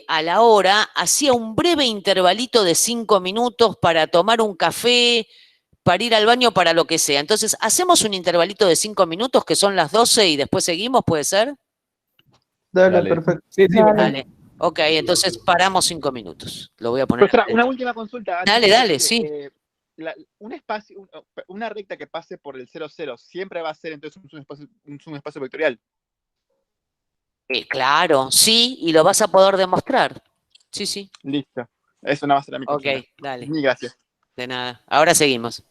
a la hora, hacía un breve intervalito de 5 minutos para tomar un café, para ir al baño, para lo que sea. Entonces, ¿hacemos un intervalito de 5 minutos, que son las 12, y después seguimos? ¿Puede ser? Dale, Dale. perfecto. Sí, Dale. Ok, entonces paramos 5 minutos. Lo voy a poner. Profesora, una última consulta. Dale, sí. un espacio, una recta que pase por el 0, 0, siempre va a ser entonces un espacio vectorial. Claro, sí, y lo vas a poder demostrar. Sí, sí. Listo. Eso nada más era mi Ok, consulta. dale. Mil gracias. De nada. Ahora seguimos.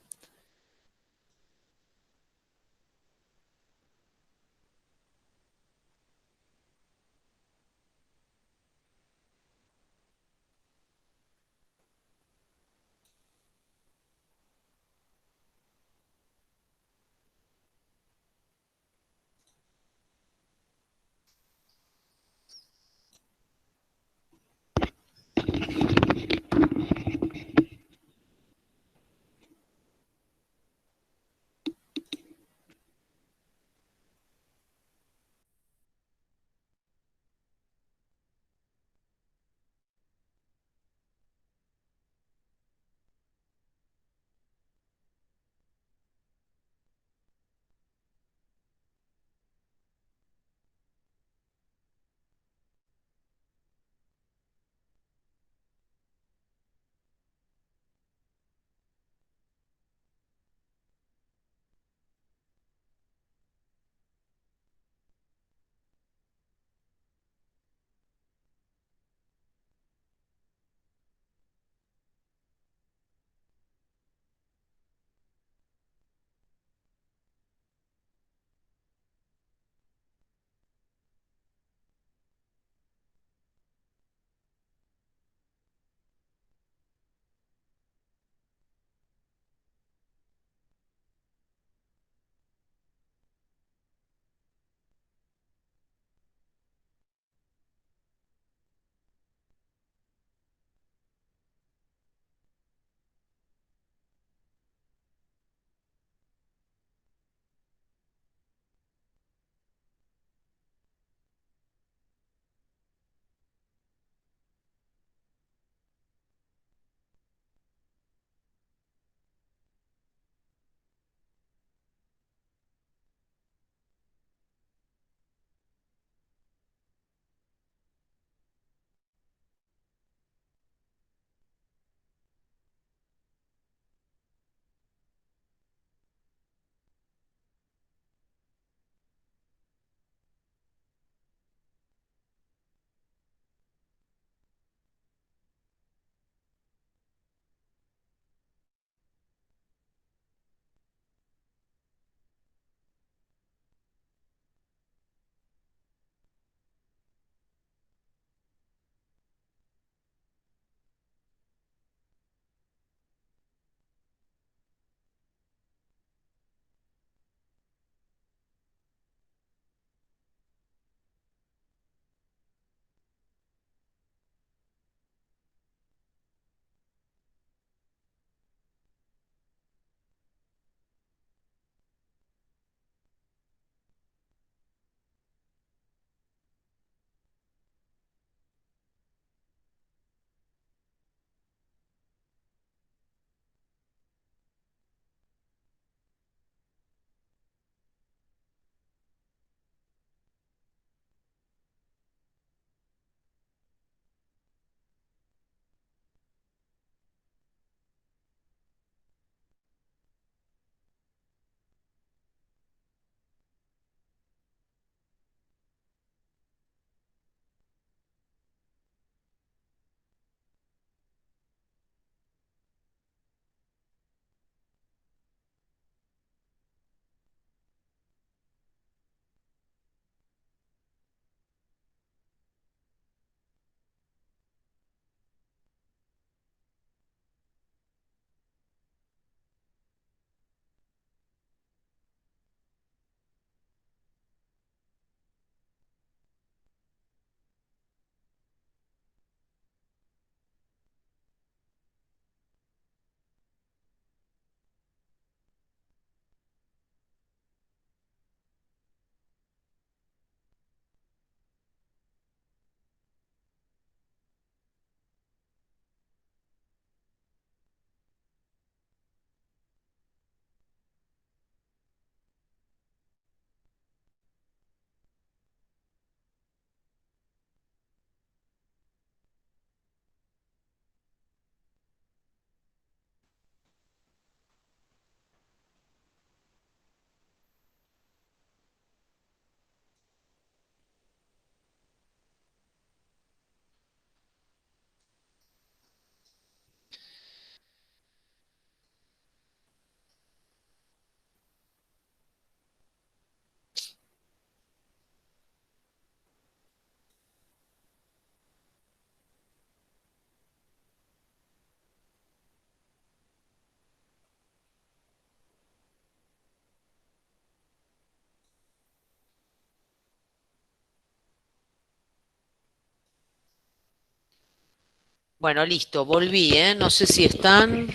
Bueno, listo, volví, ¿eh? No sé si están.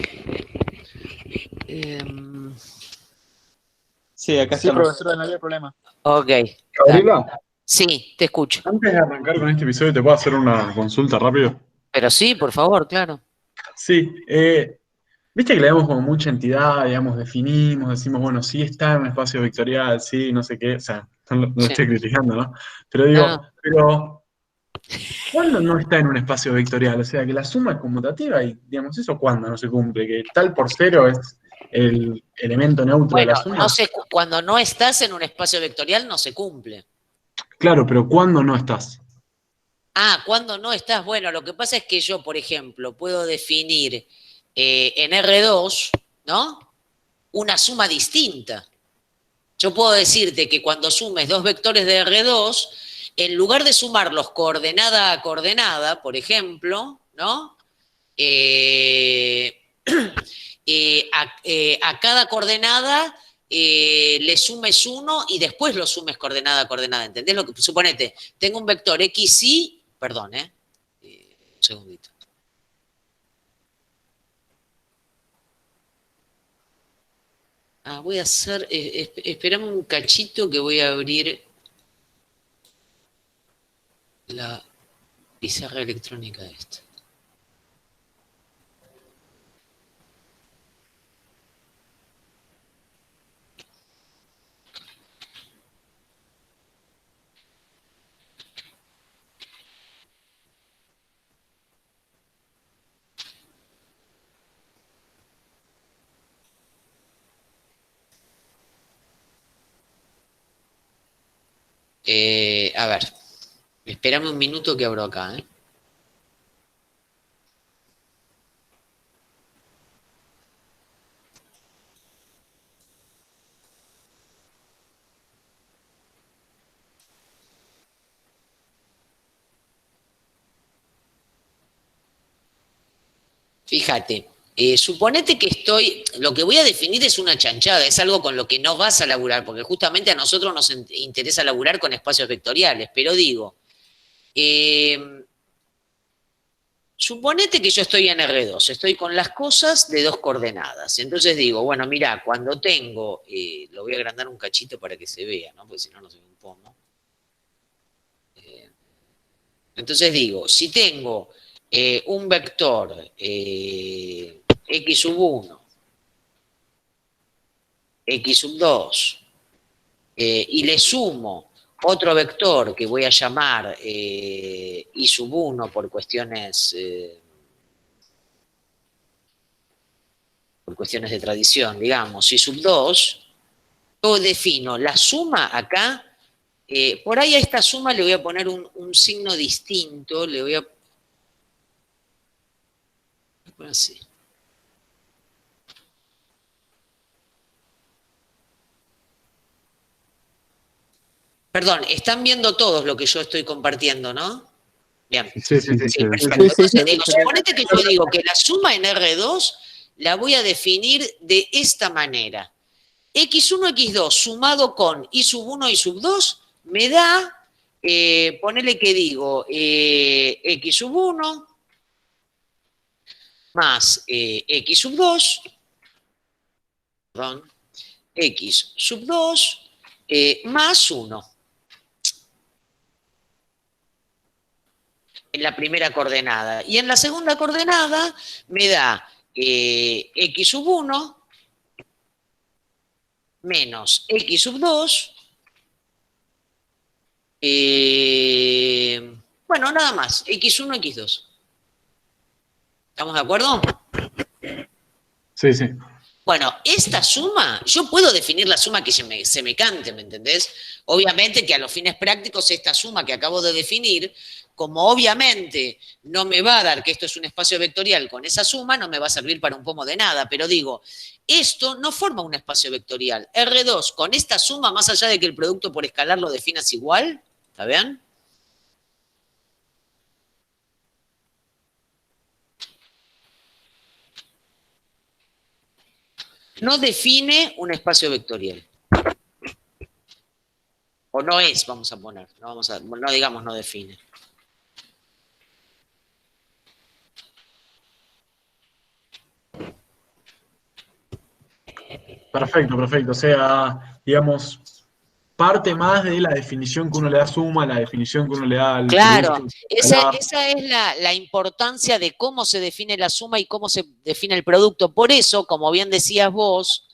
Sí, acá Sí, estamos. profesora, no había problema. Ok, dale. Gabriela, Sí, te escucho. antes de arrancar con este episodio, ¿te puedo hacer una consulta rápido? Pero sí, por favor, claro. Sí, viste que le damos como mucha entidad, digamos, definimos, decimos, bueno, sí está en un espacio vectorial, sí, no sé qué, o sea, no lo Sí. estoy criticando, ¿no? Pero No, digo, no. pero ¿cuándo no está en un espacio vectorial? O sea, que la suma es conmutativa y, digamos, ¿eso cuándo no se cumple? Que tal por cero es el elemento neutro de la Bueno, suma. no sé, cuando no estás en un espacio vectorial no se cumple. Claro, pero ¿cuándo no estás? Ah, cuando no estás. Bueno, lo que pasa es que yo, por ejemplo, puedo definir en R2, ¿no? Una suma distinta. Yo puedo decirte que cuando sumes dos vectores de R2, en lugar de sumarlos coordenada a coordenada, por ejemplo, ¿no? Eh, a cada coordenada le sumes uno y después lo sumes coordenada a coordenada. ¿Entendés lo que? Suponete, tengo un vector xy, perdón, un segundito. Voy a hacer, esperame un cachito que voy a abrir la pizarra electrónica esta. A ver, espérame un minuto que abro acá, ¿eh? Fíjate, suponete que lo que voy a definir es una chanchada, es algo con lo que no vas a laburar, porque justamente a nosotros nos interesa laburar con espacios vectoriales, pero digo, suponete que yo estoy en R2, estoy con las cosas de dos coordenadas, entonces digo, bueno, mira, cuando tengo, lo voy a agrandar un cachito para que se vea, ¿no? Porque si no, no se ve un poco. Entonces digo, si tengo un vector x sub 1, x sub 2, y le sumo otro vector que voy a llamar y sub 1 por cuestiones de tradición, digamos, y sub 2, yo defino la suma acá. Por ahí a esta suma le voy a poner un signo distinto, le voy a poner así. Perdón, están viendo todos lo que yo estoy compartiendo, ¿no? Bien. Sí, sí, sí. Sí, perfecto. Sí, sí, Entonces sí. digo, suponete que yo digo que la suma en R2 la voy a definir de esta manera. X1, X2 sumado con I sub 1 y sub 2 me da, ponele que digo, X sub 1 más X sub 2, perdón, X sub 2 más 1. En la primera coordenada. Y en la segunda coordenada me da X sub 1 menos X sub 2. Bueno, nada más. X1, X2. ¿Estamos de acuerdo? Sí, sí. Bueno, esta suma, yo puedo definir la suma que se me cante, ¿me entendés? Obviamente que a los fines prácticos esta suma que acabo de definir, como obviamente no me va a dar que esto es un espacio vectorial con esa suma, no me va a servir para un pomo de nada, pero digo, esto no forma un espacio vectorial. R2 con esta suma, más allá de que el producto por escalar lo definas igual, ¿está bien? No define un espacio vectorial. O no es, vamos a poner. No digamos no define. Perfecto, perfecto. O sea, digamos, parte más de la definición que uno le da a suma, la definición que uno le da al Claro, producto. esa es la importancia de cómo se define la suma y cómo se define el producto. Por eso, como bien decías vos,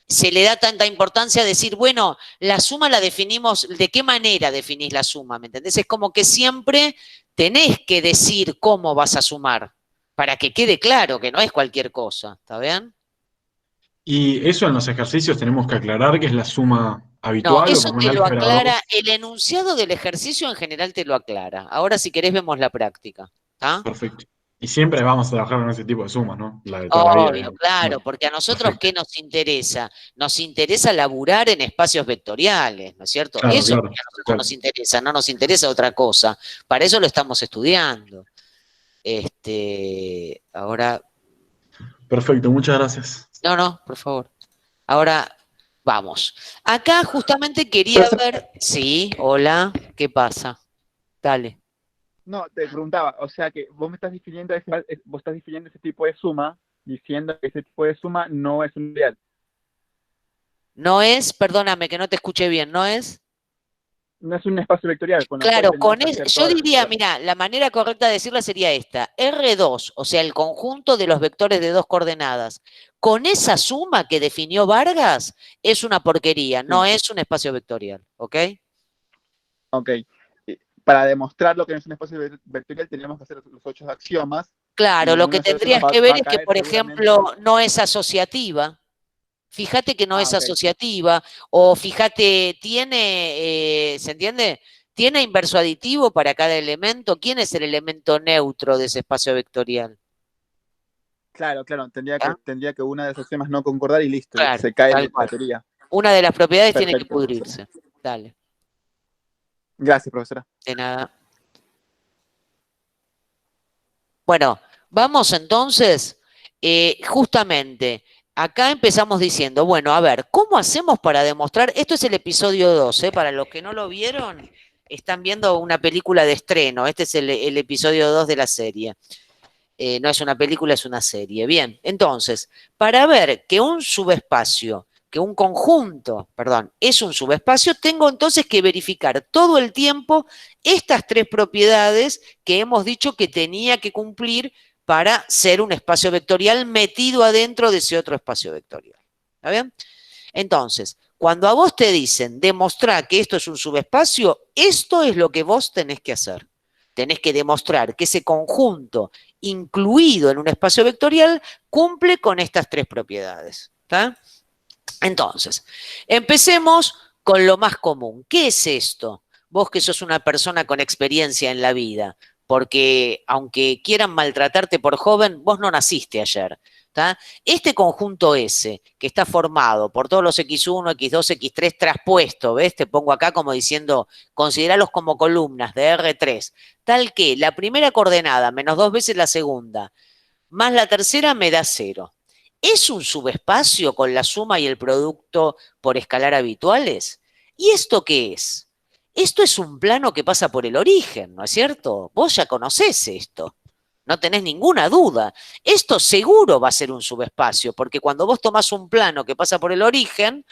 se le da tanta importancia a decir, bueno, la suma la definimos, ¿de qué manera definís la suma? ¿Me entendés? Es como que siempre tenés que decir cómo vas a sumar, para que quede claro que no es cualquier cosa, ¿está bien? Y eso en los ejercicios tenemos que aclarar que es la suma No, habitual o eso como un te lo álgebra aclara, 2. el enunciado del ejercicio en general te lo aclara. Ahora, si querés, vemos la práctica. ¿Está? Perfecto. Y siempre vamos a trabajar con ese tipo de sumas, ¿no? La de toda la vida, Obvio, digamos. claro, Bueno, porque a nosotros, perfecto. ¿qué nos interesa? Nos interesa laburar en espacios vectoriales, ¿no es cierto? Claro, Eso es lo claro. que a nosotros Claro. nos interesa, no nos interesa otra cosa. Para eso lo estamos estudiando. Ahora, Perfecto, muchas gracias. no, por favor. Ahora, vamos. Acá justamente quería ver, sí, hola, ¿qué pasa? Dale. No, te preguntaba, o sea que vos me estás definiendo vos estás definiendo ese tipo de suma diciendo que ese tipo de suma no es un real. No es, perdóname que no te escuché bien, ¿no es? No es un espacio vectorial, con lo cual Claro, tenemos que hacer yo todas diría, mira, la manera correcta de decirla sería esta, R2, o sea, el conjunto de los vectores de dos coordenadas, con esa suma que definió Vargas, es una porquería, no Sí, es un espacio vectorial, ¿ok? ok. Para demostrar lo que no es un espacio vectorial tenemos que hacer los 8 axiomas Claro, y lo uno que de esos axiomas tendrías va, que va ver a es que, caer por seguramente. ejemplo, no es asociativa. Fíjate que no es Ok. asociativa, o fíjate, tiene, ¿se entiende? Tiene inverso aditivo para cada elemento. ¿Quién es el elemento neutro de ese espacio vectorial? Claro, ¿Ah? tendría que una de las axiomas no concordar y listo, Claro, se cae tal la cual. teoría. Una de las propiedades tiene que Perfecto, profesora. pudrirse. Dale, Gracias, profesora. de nada. Bueno, vamos entonces, justamente, acá empezamos diciendo, bueno, a ver, ¿cómo hacemos para demostrar? Esto es el episodio 2, ¿eh? Para los que no lo vieron, están viendo una película de estreno. Este es el episodio 2 de la serie. No es una película, es una serie. Bien, entonces, para ver que un subespacio, que un conjunto, perdón, es un subespacio, tengo entonces que verificar todo el tiempo estas tres propiedades que hemos dicho que tenía que cumplir para ser un espacio vectorial metido adentro de ese otro espacio vectorial. ¿Está bien? Entonces, cuando a vos te dicen demostrar que esto es un subespacio, esto es lo que vos tenés que hacer. Tenés que demostrar que ese conjunto incluido en un espacio vectorial cumple con estas tres propiedades. ¿Está? Entonces, empecemos con lo más común. ¿Qué es esto? Vos que sos una persona con experiencia en la vida, porque aunque quieran maltratarte por joven, vos no naciste ayer. ¿Tá? Este conjunto S, que está formado por todos los X1, X2, X3 traspuesto, ¿ves? Te pongo acá como diciendo, consideralos como columnas de R3, tal que la primera coordenada menos dos veces la segunda, más la tercera me da 0. ¿Es un subespacio con la suma y el producto por escalar habituales? ¿Y esto qué es? Esto es un plano que pasa por el origen, ¿no es cierto? Vos ya conocés esto. No tenés ninguna duda. Esto seguro va a ser un subespacio, porque cuando vos tomás un plano que pasa por el origen,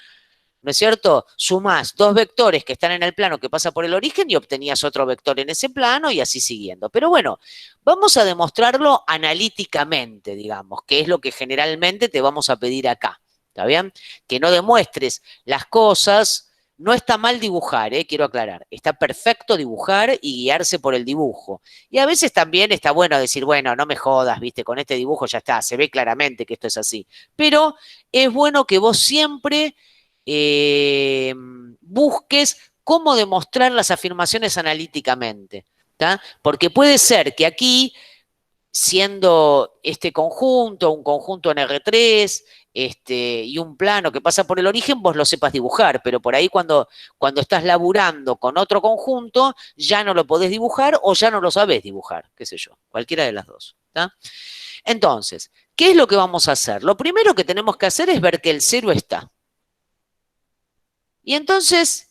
¿no es cierto? Sumás dos vectores que están en el plano que pasa por el origen y obtenías otro vector en ese plano y así siguiendo. Pero bueno, vamos a demostrarlo analíticamente, digamos, que es lo que generalmente te vamos a pedir acá. ¿Está bien? Que no demuestres las cosas. No está mal dibujar, quiero aclarar. Está perfecto dibujar y guiarse por el dibujo. Y a veces también está bueno decir, bueno, no me jodas, viste, con este dibujo ya está, se ve claramente que esto es así. Pero es bueno que vos siempre busques cómo demostrar las afirmaciones analíticamente. ¿tá? Porque puede ser que aquí, siendo este conjunto, un conjunto en R3, y un plano que pasa por el origen, vos lo sepas dibujar, pero por ahí cuando estás laburando con otro conjunto, ya no lo podés dibujar o ya no lo sabés dibujar, qué sé yo, cualquiera de las dos. ¿tá? Entonces, ¿qué es lo que vamos a hacer? Lo primero que tenemos que hacer es ver que el 0 está. Y entonces,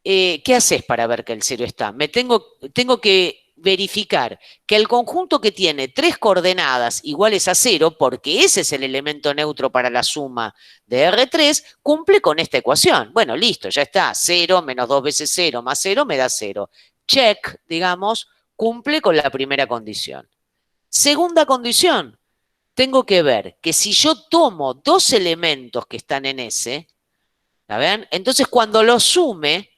¿qué haces para ver que el 0 está? Tengo que verificar que el conjunto que tiene 3 coordenadas iguales a 0, porque ese es el elemento neutro para la suma de R3, cumple con esta ecuación. Bueno, listo, ya está. 0 menos 2 veces 0 más 0 me da 0. Check, digamos, cumple con la primera condición. Segunda condición, tengo que ver que si yo tomo 2 elementos que están en S, ¿está bien? Entonces cuando los sume,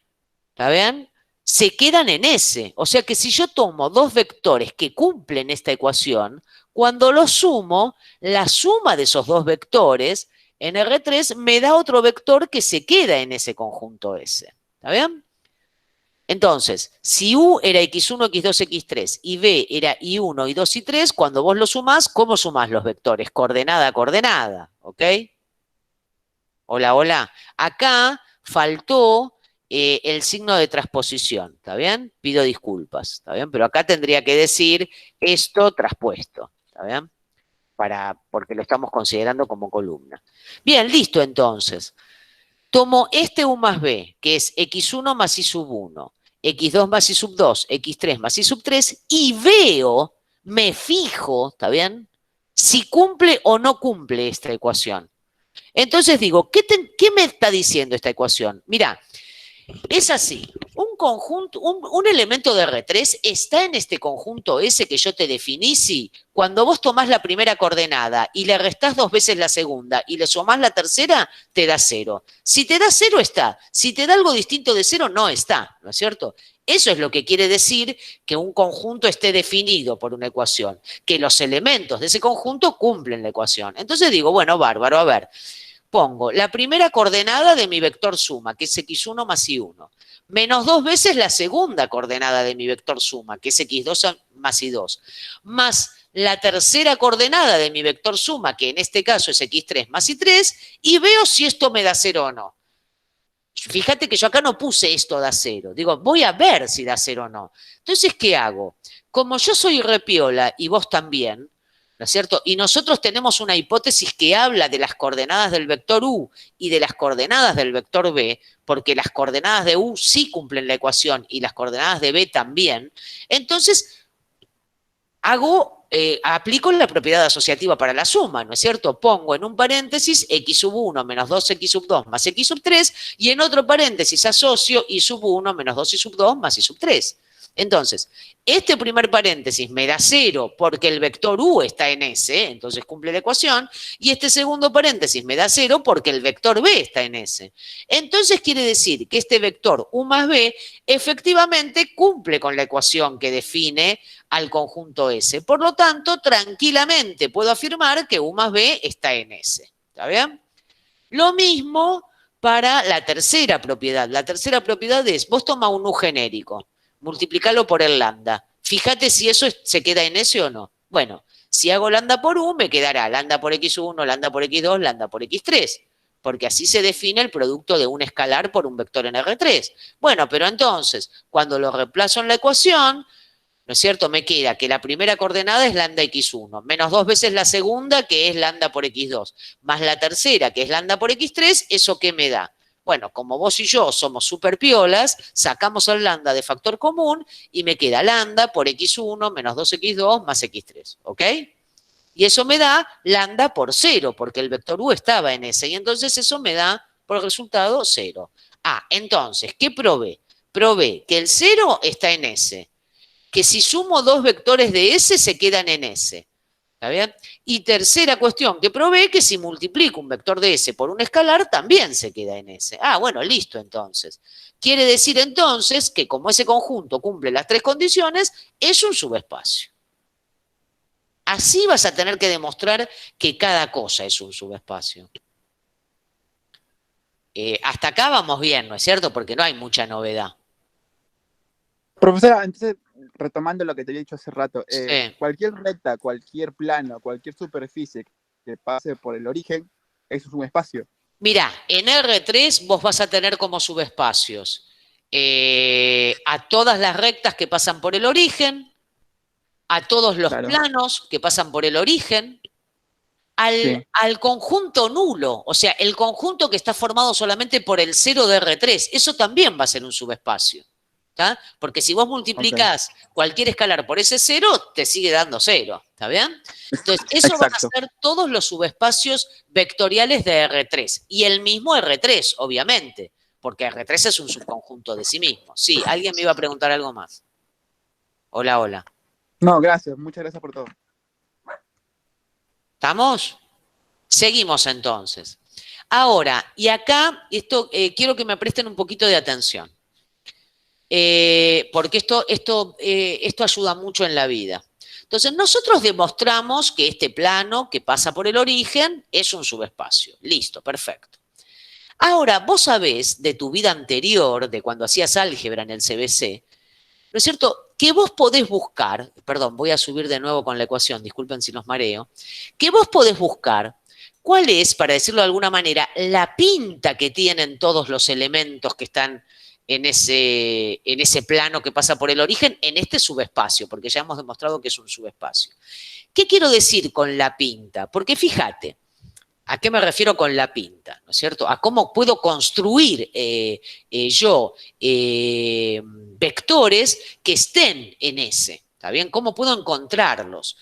¿está bien? Se quedan en S. O sea que si yo tomo 2 vectores que cumplen esta ecuación, cuando los sumo, la suma de esos 2 vectores en R3 me da otro vector que se queda en ese conjunto S. ¿Está bien? Entonces, si U era x1, x2, x3 y B era y1, y2 y 3, cuando vos lo sumás, ¿cómo sumás los vectores? Coordenada a coordenada, ¿ok? Hola, hola. Acá faltó el signo de transposición, ¿está bien? Pido disculpas, ¿está bien? Pero acá tendría que decir esto traspuesto, ¿está bien? Porque lo estamos considerando como columna. Bien, listo entonces. Tomo este U más B, que es x1 más y sub 1, x2 más y sub 2, x3 más y sub 3, y veo, me fijo, ¿está bien? Si cumple o no cumple esta ecuación. Entonces digo, ¿qué me está diciendo esta ecuación? Mirá, es así, un conjunto, un elemento de R3 está en este conjunto S que yo te definí, si cuando vos tomás la primera coordenada y le restás 2 veces la segunda y le sumás la tercera, te da 0. Si te da 0, está. Si te da algo distinto de 0, no está, ¿no es cierto? Eso es lo que quiere decir que un conjunto esté definido por una ecuación, que los elementos de ese conjunto cumplen la ecuación. Entonces digo, bueno, bárbaro, a ver, pongo la primera coordenada de mi vector suma, que es x1 más y1, menos 2 veces la segunda coordenada de mi vector suma, que es x2 más y2, más la tercera coordenada de mi vector suma, que en este caso es x3 más y3, y veo si esto me da 0 o no. Fíjate que yo acá no puse esto da 0. Digo, voy a ver si da 0 o no. Entonces, ¿qué hago? Como yo soy repiola y vos también, ¿no es cierto? Y nosotros tenemos una hipótesis que habla de las coordenadas del vector U y de las coordenadas del vector B, porque las coordenadas de U sí cumplen la ecuación y las coordenadas de B también. Entonces, aplico la propiedad asociativa para la suma, ¿no es cierto? Pongo en un paréntesis x sub 1 menos 2x sub 2 más x sub 3 y en otro paréntesis asocio y sub 1 menos 2y sub 2 más y sub 3. Entonces, este primer paréntesis me da 0 porque el vector U está en S, entonces cumple la ecuación, y este segundo paréntesis me da 0 porque el vector B está en S. Entonces quiere decir que este vector U más B efectivamente cumple con la ecuación que define al conjunto S. Por lo tanto, tranquilamente puedo afirmar que U más B está en S. ¿Está bien? Lo mismo para la tercera propiedad. La tercera propiedad es, vos toma un U genérico, multiplicalo por el lambda. Fíjate si eso se queda en S o no. Bueno, si hago lambda por U, me quedará lambda por x1, lambda por x2, lambda por x3. Porque así se define el producto de un escalar por un vector en R3. Bueno, pero entonces, cuando lo reemplazo en la ecuación, ¿no es cierto? Me queda que la primera coordenada es lambda x1, menos 2 veces la segunda, que es lambda por x2, más la tercera, que es lambda por x3, ¿eso qué me da? Bueno, como vos y yo somos super piolas, sacamos el lambda de factor común y me queda lambda por x1 menos 2x2 más x3, ¿ok? Y eso me da lambda por 0, porque el vector U estaba en S, y entonces eso me da por resultado 0. Ah, entonces, ¿qué probé? Probé que el 0 está en S, que si sumo 2 vectores de S se quedan en S. ¿Está bien? Y tercera cuestión que probé, que si multiplico un vector de S por un escalar, también se queda en S. Ah, bueno, listo entonces. Quiere decir entonces que como ese conjunto cumple las 3 condiciones, es un subespacio. Así vas a tener que demostrar que cada cosa es un subespacio. Hasta acá vamos bien, ¿no es cierto? Porque no hay mucha novedad. Profesora, entonces, retomando lo que te había dicho hace rato, Sí. cualquier recta, cualquier plano, cualquier superficie que pase por el origen es un subespacio. Mirá, en R3 vos vas a tener como subespacios a todas las rectas que pasan por el origen, a todos los Claro. planos que pasan por el origen, Sí. al conjunto nulo, o sea, el conjunto que está formado solamente por el 0 de R3, eso también va a ser un subespacio. ¿Está? Porque si vos multiplicás cualquier escalar por ese 0, te sigue dando 0. ¿Está bien? Entonces, eso van a Exacto. ser todos los subespacios vectoriales de R3. Y el mismo R3, obviamente, porque R3 es un subconjunto de sí mismo. Sí, alguien me iba a preguntar algo más. Hola, hola. No, gracias. Muchas gracias por todo. ¿Estamos? Seguimos entonces. Ahora, y acá, esto quiero que me presten un poquito de atención. Porque esto ayuda mucho en la vida. Entonces, nosotros demostramos que este plano que pasa por el origen es un subespacio. Listo, perfecto. Ahora, vos sabés de tu vida anterior, de cuando hacías álgebra en el CBC, ¿no es cierto? Que vos podés buscar, perdón, voy a subir de nuevo con la ecuación, disculpen si los mareo, que vos podés buscar cuál es, para decirlo de alguna manera, la pinta que tienen todos los elementos que están en ese plano que pasa por el origen, en este subespacio, porque ya hemos demostrado que es un subespacio. ¿Qué quiero decir con la pinta? Porque fíjate, ¿a qué me refiero con la pinta? ¿No es cierto? A cómo puedo construir yo vectores que estén en ese. ¿Está bien? ¿Cómo puedo encontrarlos?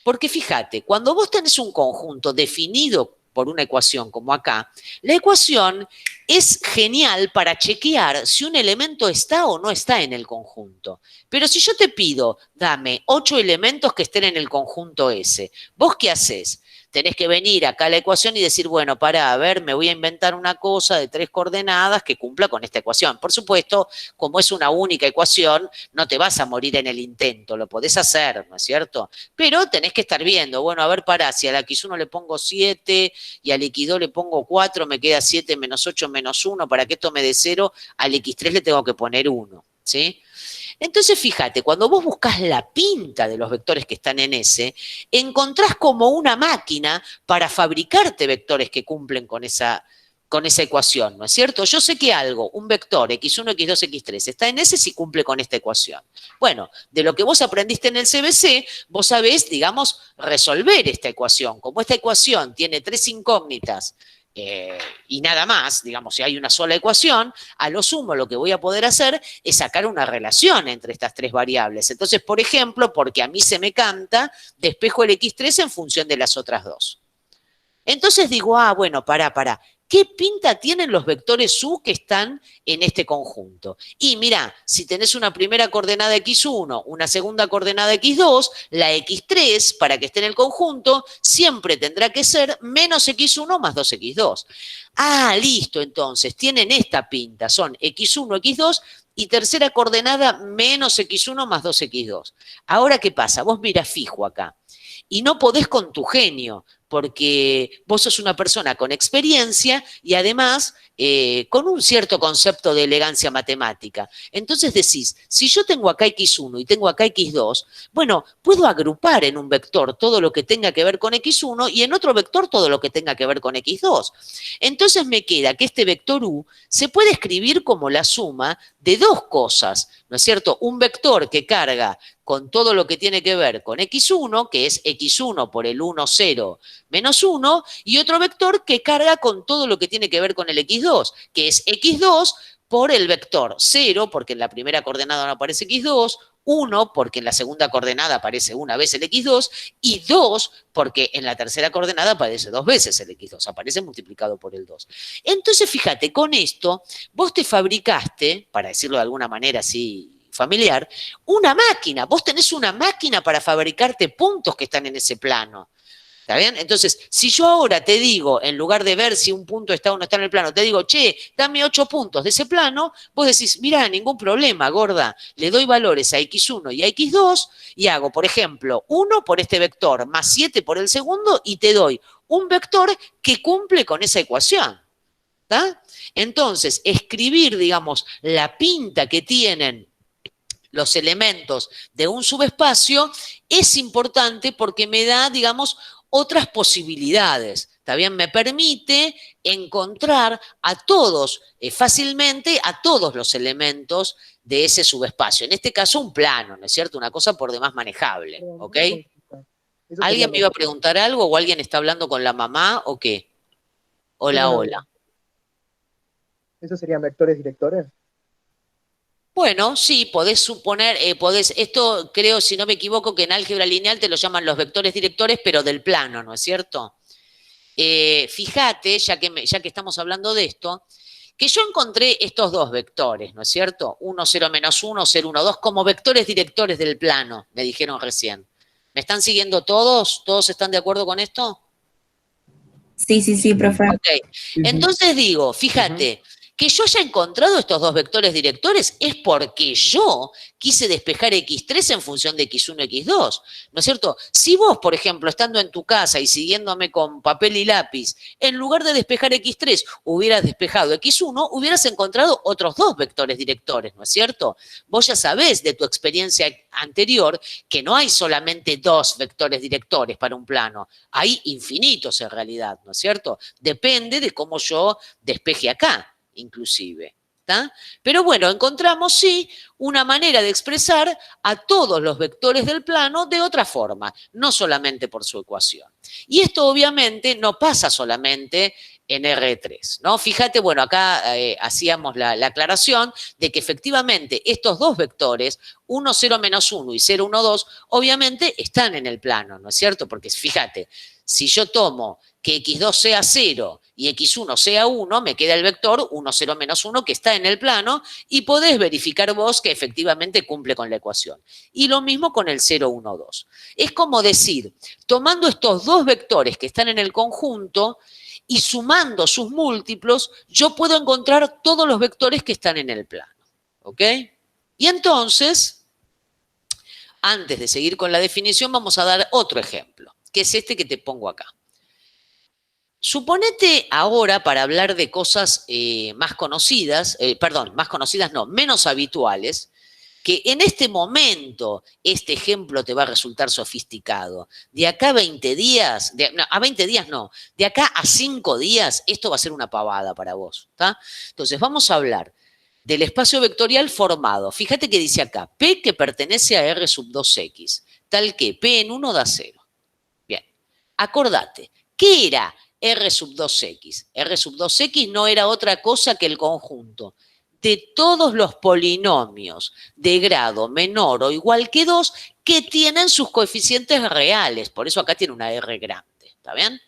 Porque fíjate, cuando vos tenés un conjunto definido por una ecuación como acá, la ecuación es genial para chequear si un elemento está o no está en el conjunto. Pero si yo te pido, dame 8 elementos que estén en el conjunto S, ¿vos qué haces? Tenés que venir acá a la ecuación y decir, bueno, para, a ver, me voy a inventar una cosa de 3 coordenadas que cumpla con esta ecuación. Por supuesto, como es una única ecuación, no te vas a morir en el intento, lo podés hacer, ¿no es cierto? Pero tenés que estar viendo, bueno, a ver, para, si al X1 le pongo 7 y al X2 le pongo 4, me queda 7 menos 8 menos 1, para que esto me dé 0, al X3 le tengo que poner 1, ¿sí? Entonces, fíjate, cuando vos buscas la pinta de los vectores que están en S, encontrás como una máquina para fabricarte vectores que cumplen con esa ecuación, ¿no es cierto? Yo sé que algo, un vector x1, x2, x3, está en S si cumple con esta ecuación. Bueno, de lo que vos aprendiste en el CBC, vos sabés, digamos, resolver esta ecuación. Como esta ecuación tiene 3 incógnitas, y nada más, digamos, si hay una sola ecuación, a lo sumo lo que voy a poder hacer es sacar una relación entre estas 3 variables. Entonces, por ejemplo, porque a mí se me canta, despejo el x3 en función de las otras 2. Entonces digo, bueno, pará. ¿Qué pinta tienen los vectores U que están en este conjunto? Y mirá, si tenés una primera coordenada x1, una segunda coordenada x2, la x3, para que esté en el conjunto, siempre tendrá que ser menos x1 más 2x2. Listo, entonces, tienen esta pinta, son x1, x2 y tercera coordenada menos x1 más 2x2. Ahora, ¿qué pasa? Vos mirá fijo acá. Y no podés con tu genio, porque vos sos una persona con experiencia y además con un cierto concepto de elegancia matemática. Entonces decís, si yo tengo acá x1 y tengo acá x2, bueno, puedo agrupar en un vector todo lo que tenga que ver con x1 y en otro vector todo lo que tenga que ver con x2. Entonces me queda que este vector u se puede escribir como la suma de 2 cosas, ¿no es cierto? Un vector que carga con todo lo que tiene que ver con x1, que es x1 por el 1, 0, menos 1, y otro vector que carga con todo lo que tiene que ver con el x2, que es x2 por el vector 0, porque en la primera coordenada no aparece x2, 1, porque en la segunda coordenada aparece una vez el x2, y 2, porque en la tercera coordenada aparece 2 veces el x2, aparece multiplicado por el 2. Entonces, fíjate, con esto vos te fabricaste, para decirlo de alguna manera así familiar, una máquina. Vos tenés una máquina para fabricarte puntos que están en ese plano. ¿Está bien? Entonces, si yo ahora te digo, en lugar de ver si un punto está o no está en el plano, te digo, che, dame 8 puntos de ese plano, vos decís, mirá, ningún problema, gorda, le doy valores a x1 y a x2 y hago, por ejemplo, 1 por este vector más 7 por el segundo y te doy un vector que cumple con esa ecuación. ¿Está? Entonces, escribir, digamos, la pinta que tienen los elementos de un subespacio es importante porque me da, digamos, otras posibilidades. ¿Está bien? Me permite encontrar a todos, fácilmente, a todos los elementos de ese subespacio. En este caso, un plano, ¿no es cierto? Una cosa por demás manejable, ¿ok? ¿Alguien me iba a preguntar algo o alguien está hablando con la mamá o qué? Hola, hola. ¿Esos serían vectores directores? Bueno, sí, podés suponer, esto creo, si no me equivoco, que en álgebra lineal te lo llaman los vectores directores, pero del plano, ¿no es cierto? Fíjate, ya que estamos hablando de esto, que yo encontré estos dos vectores, ¿no es cierto? 1, 0, menos 1, 0, 1, 2, como vectores directores del plano, me dijeron recién. ¿Me están siguiendo todos? ¿Todos están de acuerdo con esto? Sí, profe. Ok, entonces digo, fíjate, que yo haya encontrado estos dos vectores directores es porque yo quise despejar X3 en función de X1, X2, ¿no es cierto? Si vos, por ejemplo, estando en tu casa y siguiéndome con papel y lápiz, en lugar de despejar X3 hubieras despejado X1, hubieras encontrado otros dos vectores directores, ¿no es cierto? Vos ya sabés de tu experiencia anterior que no hay solamente dos vectores directores para un plano, hay infinitos en realidad, ¿no es cierto? Depende de cómo yo despeje acá, inclusive. ¿Tá? Pero bueno, encontramos sí una manera de expresar a todos los vectores del plano de otra forma, no solamente por su ecuación. Y esto obviamente no pasa solamente en R3, ¿no? Fíjate, bueno, acá hacíamos la aclaración de que efectivamente estos dos vectores, 1, 0, menos 1 y 0, 1, 2, obviamente están en el plano, ¿no es cierto? Porque fíjate, si yo tomo que X2 sea 0 y X1 sea 1, me queda el vector 1, 0, menos 1 que está en el plano y podés verificar vos que efectivamente cumple con la ecuación. Y lo mismo con el 0, 1, 2. Es como decir, tomando estos dos vectores que están en el conjunto y sumando sus múltiplos, yo puedo encontrar todos los vectores que están en el plano. ¿Ok? Y entonces, antes de seguir con la definición, vamos a dar otro ejemplo, que es este que te pongo acá. Suponete ahora, para hablar de cosas más conocidas, más conocidas no, menos habituales, que en este momento este ejemplo te va a resultar sofisticado. De acá a 20 días, a 20 días no, de acá a 5 días, esto va a ser una pavada para vos. ¿Tá? Entonces, vamos a hablar del espacio vectorial formado. Fíjate que dice acá, P que pertenece a R sub 2X, tal que P en 1 da 0. Bien, acordate, ¿qué era R sub 2X? R sub 2X no era otra cosa que el conjunto de todos los polinomios de grado menor o igual que 2 que tienen sus coeficientes reales. Por eso acá tiene una R grande. ¿Está bien?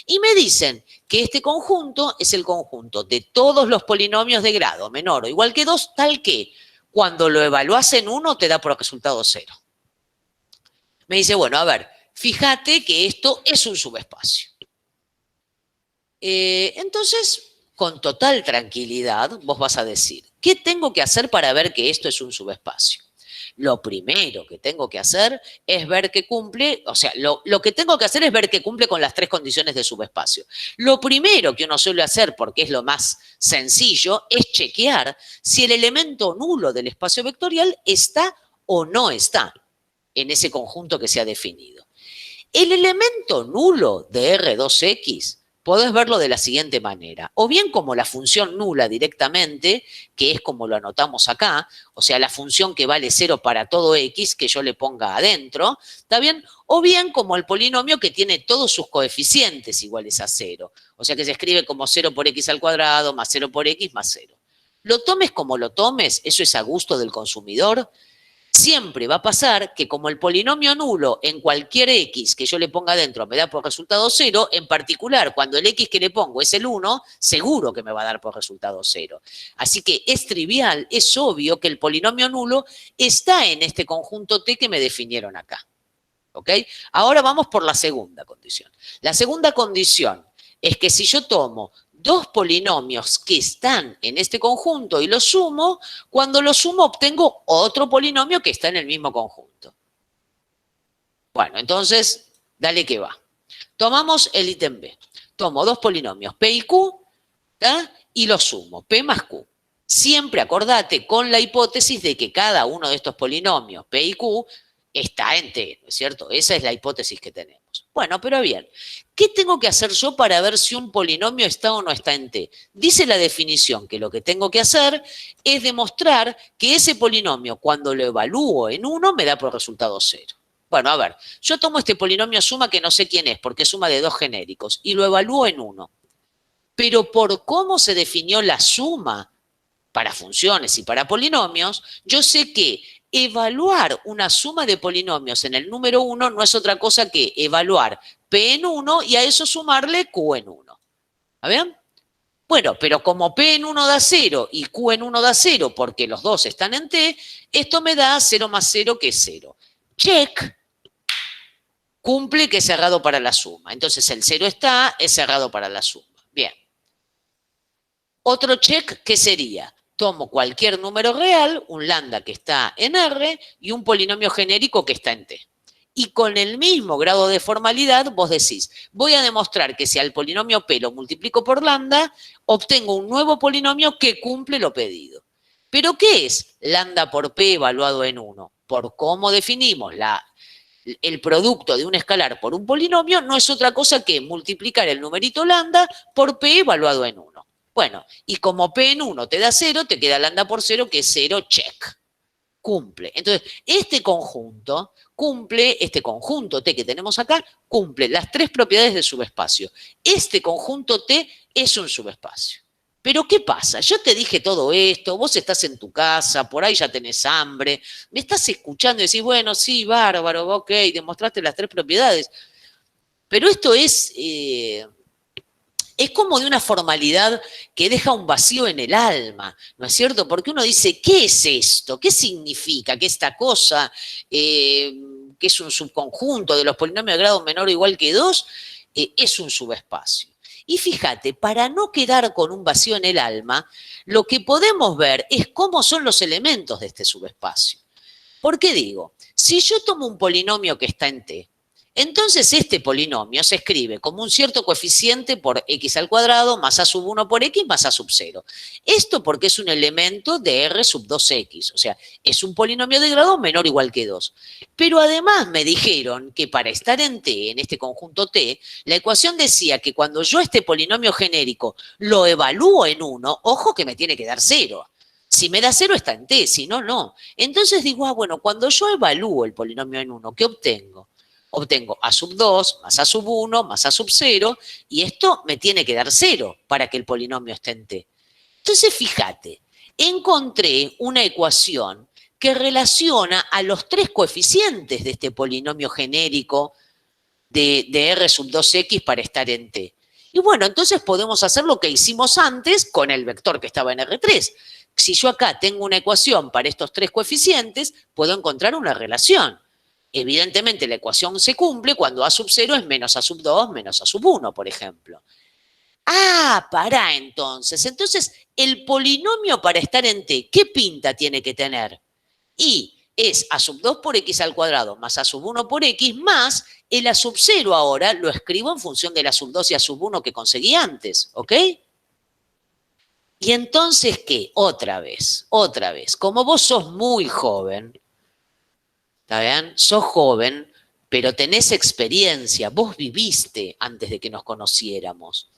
Y me dicen que este conjunto es el conjunto de todos los polinomios de grado menor o igual que 2, tal que cuando lo evalúas en 1 te da por resultado 0. Me dice, bueno, a ver, fíjate que esto es un subespacio. Entonces, con total tranquilidad, vos vas a decir, ¿qué tengo que hacer para ver que esto es un subespacio? Lo primero que tengo que hacer es ver que cumple, o sea, lo que tengo que hacer es ver que cumple con las tres condiciones de subespacio. Lo primero que uno suele hacer, porque es lo más sencillo, es chequear si el elemento nulo del espacio vectorial está o no está en ese conjunto que se ha definido. El elemento nulo de R2X podés verlo de la siguiente manera, o bien como la función nula directamente, que es como lo anotamos acá, o sea, la función que vale 0 para todo x que yo le ponga adentro, ¿está bien? O bien como el polinomio que tiene todos sus coeficientes iguales a 0, o sea que se escribe como 0 por x al cuadrado más 0 por x más 0. Lo tomes como lo tomes, eso es a gusto del consumidor. Siempre va a pasar que como el polinomio nulo en cualquier x que yo le ponga adentro me da por resultado 0, en particular cuando el x que le pongo es el 1, seguro que me va a dar por resultado 0. Así que es trivial, es obvio que el polinomio nulo está en este conjunto T que me definieron acá. ¿Ok? Ahora vamos por la segunda condición. La segunda condición es que si yo tomo dos polinomios que están en este conjunto y los sumo, cuando los sumo obtengo otro polinomio que está en el mismo conjunto. Bueno, entonces, dale que va. Tomamos el ítem B. Tomo dos polinomios, P y Q, ¿tá? Y los sumo, P más Q. Siempre acordate con la hipótesis de que cada uno de estos polinomios, P y Q, está en T, ¿no es cierto? Esa es la hipótesis que tenemos. Bueno, pero bien, ¿qué tengo que hacer yo para ver si un polinomio está o no está en T? Dice la definición que lo que tengo que hacer es demostrar que ese polinomio, cuando lo evalúo en 1, me da por resultado 0. Bueno, a ver, yo tomo este polinomio suma que no sé quién es, porque es suma de dos genéricos, y lo evalúo en 1. Pero por cómo se definió la suma, para funciones y para polinomios, yo sé que evaluar una suma de polinomios en el número 1 no es otra cosa que evaluar P en 1 y a eso sumarle Q en 1. ¿Está bien? Bueno, pero como P en 1 da 0 y Q en 1 da 0 porque los dos están en T, esto me da 0 más 0 que es 0. Check, cumple que es cerrado para la suma. Entonces el 0 está, es cerrado para la suma. Bien. Otro check, ¿qué sería? Tomo cualquier número real, un lambda que está en R y un polinomio genérico que está en T. Y con el mismo grado de formalidad vos decís, voy a demostrar que si al polinomio P lo multiplico por lambda, obtengo un nuevo polinomio que cumple lo pedido. ¿Pero qué es lambda por P evaluado en 1? Por cómo definimos el producto de un escalar por un polinomio, no es otra cosa que multiplicar el numerito lambda por P evaluado en 1. Bueno, y como P en 1 te da 0, te queda lambda por 0, que es 0, check. Cumple. Entonces, este conjunto T que tenemos acá, cumple las tres propiedades del subespacio. Este conjunto T es un subespacio. Pero ¿qué pasa? Yo te dije todo esto, vos estás en tu casa, por ahí ya tenés hambre, me estás escuchando y decís, bueno, sí, bárbaro, ok, demostraste las tres propiedades. Pero esto es como de una formalidad que deja un vacío en el alma, ¿no es cierto? Porque uno dice, ¿qué es esto? ¿Qué significa que esta cosa, que es un subconjunto de los polinomios de grado menor o igual que 2, es un subespacio? Y fíjate, para no quedar con un vacío en el alma, lo que podemos ver es cómo son los elementos de este subespacio. ¿Por qué digo? Si yo tomo un polinomio que está en T, entonces este polinomio se escribe como un cierto coeficiente por x al cuadrado más a sub 1 por x más a sub 0. Esto porque es un elemento de R sub 2x, o sea, es un polinomio de grado menor o igual que 2. Pero además me dijeron que para estar en T, en este conjunto T, la ecuación decía que cuando yo este polinomio genérico lo evalúo en 1, ojo que me tiene que dar 0. Si me da 0 está en T, si no, no. Entonces digo, bueno, cuando yo evalúo el polinomio en 1, ¿qué obtengo? Obtengo a sub 2 más a sub 1 más a sub 0 y esto me tiene que dar 0 para que el polinomio esté en T. Entonces, fíjate, encontré una ecuación que relaciona a los tres coeficientes de este polinomio genérico de R sub 2x para estar en T. Y bueno, entonces podemos hacer lo que hicimos antes con el vector que estaba en R3. Si yo acá tengo una ecuación para estos tres coeficientes, puedo encontrar una relación. Evidentemente la ecuación se cumple cuando a sub 0 es menos a sub 2 menos a sub 1, por ejemplo. Ah, pará entonces. Entonces, el polinomio para estar en T, ¿qué pinta tiene que tener? Y es a sub 2 por x al cuadrado más a sub 1 por x más el a sub 0 ahora lo escribo en función de la sub 2 y a sub 1 que conseguí antes, ¿ok? Y entonces, ¿qué? Otra vez, como vos sos muy joven, ¿está bien? Sos joven, pero tenés experiencia, vos viviste antes de que nos conociéramos.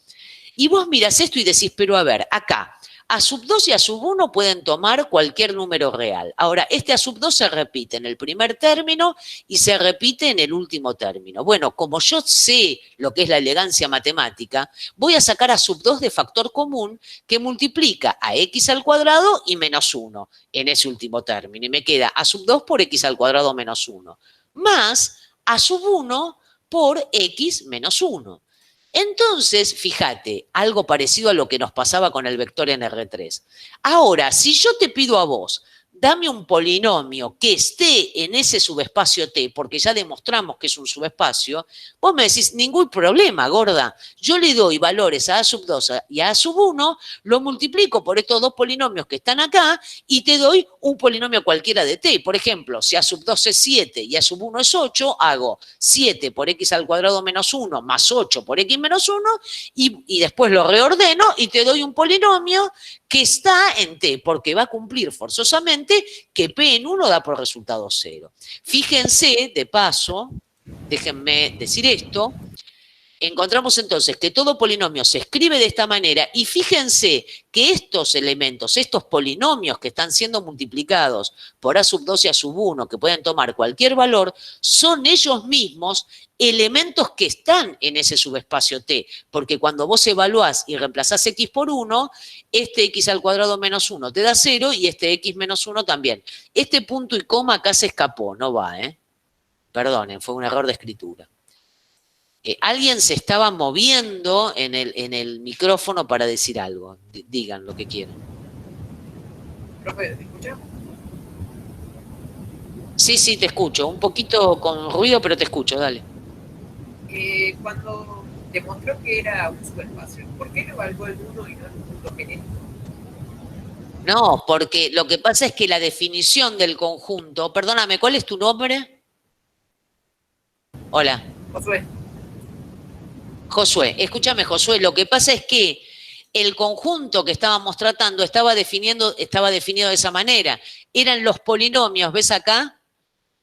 Y vos mirás esto y decís, pero a ver, acá, a sub 2 y a sub 1 pueden tomar cualquier número real. Ahora, este a sub 2 se repite en el primer término y se repite en el último término. Bueno, como yo sé lo que es la elegancia matemática, voy a sacar a sub 2 de factor común que multiplica a x al cuadrado y menos 1 en ese último término. Y me queda a sub 2 por x al cuadrado menos 1, más a sub 1 por x menos 1. Entonces, fíjate, algo parecido a lo que nos pasaba con el vector en R3. Ahora, si yo te pido a vos, dame un polinomio que esté en ese subespacio T, porque ya demostramos que es un subespacio, vos me decís, ningún problema, gorda. Yo le doy valores a sub 2 y a sub 1, lo multiplico por estos dos polinomios que están acá y te doy un polinomio cualquiera de T. Por ejemplo, si a sub 2 es 7 y a sub 1 es 8, hago 7 por x al cuadrado menos 1 más 8 por x menos 1 y después lo reordeno y te doy un polinomio que está en T, porque va a cumplir forzosamente que P en 1 da por resultado 0. Fíjense, de paso, déjenme decir esto, Encontramos entonces que todo polinomio se escribe de esta manera y fíjense que estos elementos, estos polinomios que están siendo multiplicados por a sub 2 y a sub 1, que pueden tomar cualquier valor, son ellos mismos elementos que están en ese subespacio T, porque cuando vos evaluás y reemplazás x por 1, este x al cuadrado menos 1 te da 0 y este x menos 1 también. Este punto y coma acá se escapó, no va, ¿eh? Perdonen, fue un error de escritura. Alguien se estaba moviendo en el micrófono para decir algo. Digan lo que quieran. Profe, ¿te escuchas? Sí, te escucho. Un poquito con ruido, pero te escucho, dale. Cuando demostró que era un subespacio, ¿por qué lo evaluó el 1 y no el punto genérico? No, porque lo que pasa es que la definición del conjunto... Perdóname, ¿cuál es tu nombre? Hola. Josué, escúchame, Josué, lo que pasa es que el conjunto que estábamos tratando estaba definido de esa manera. Eran los polinomios, ¿ves acá?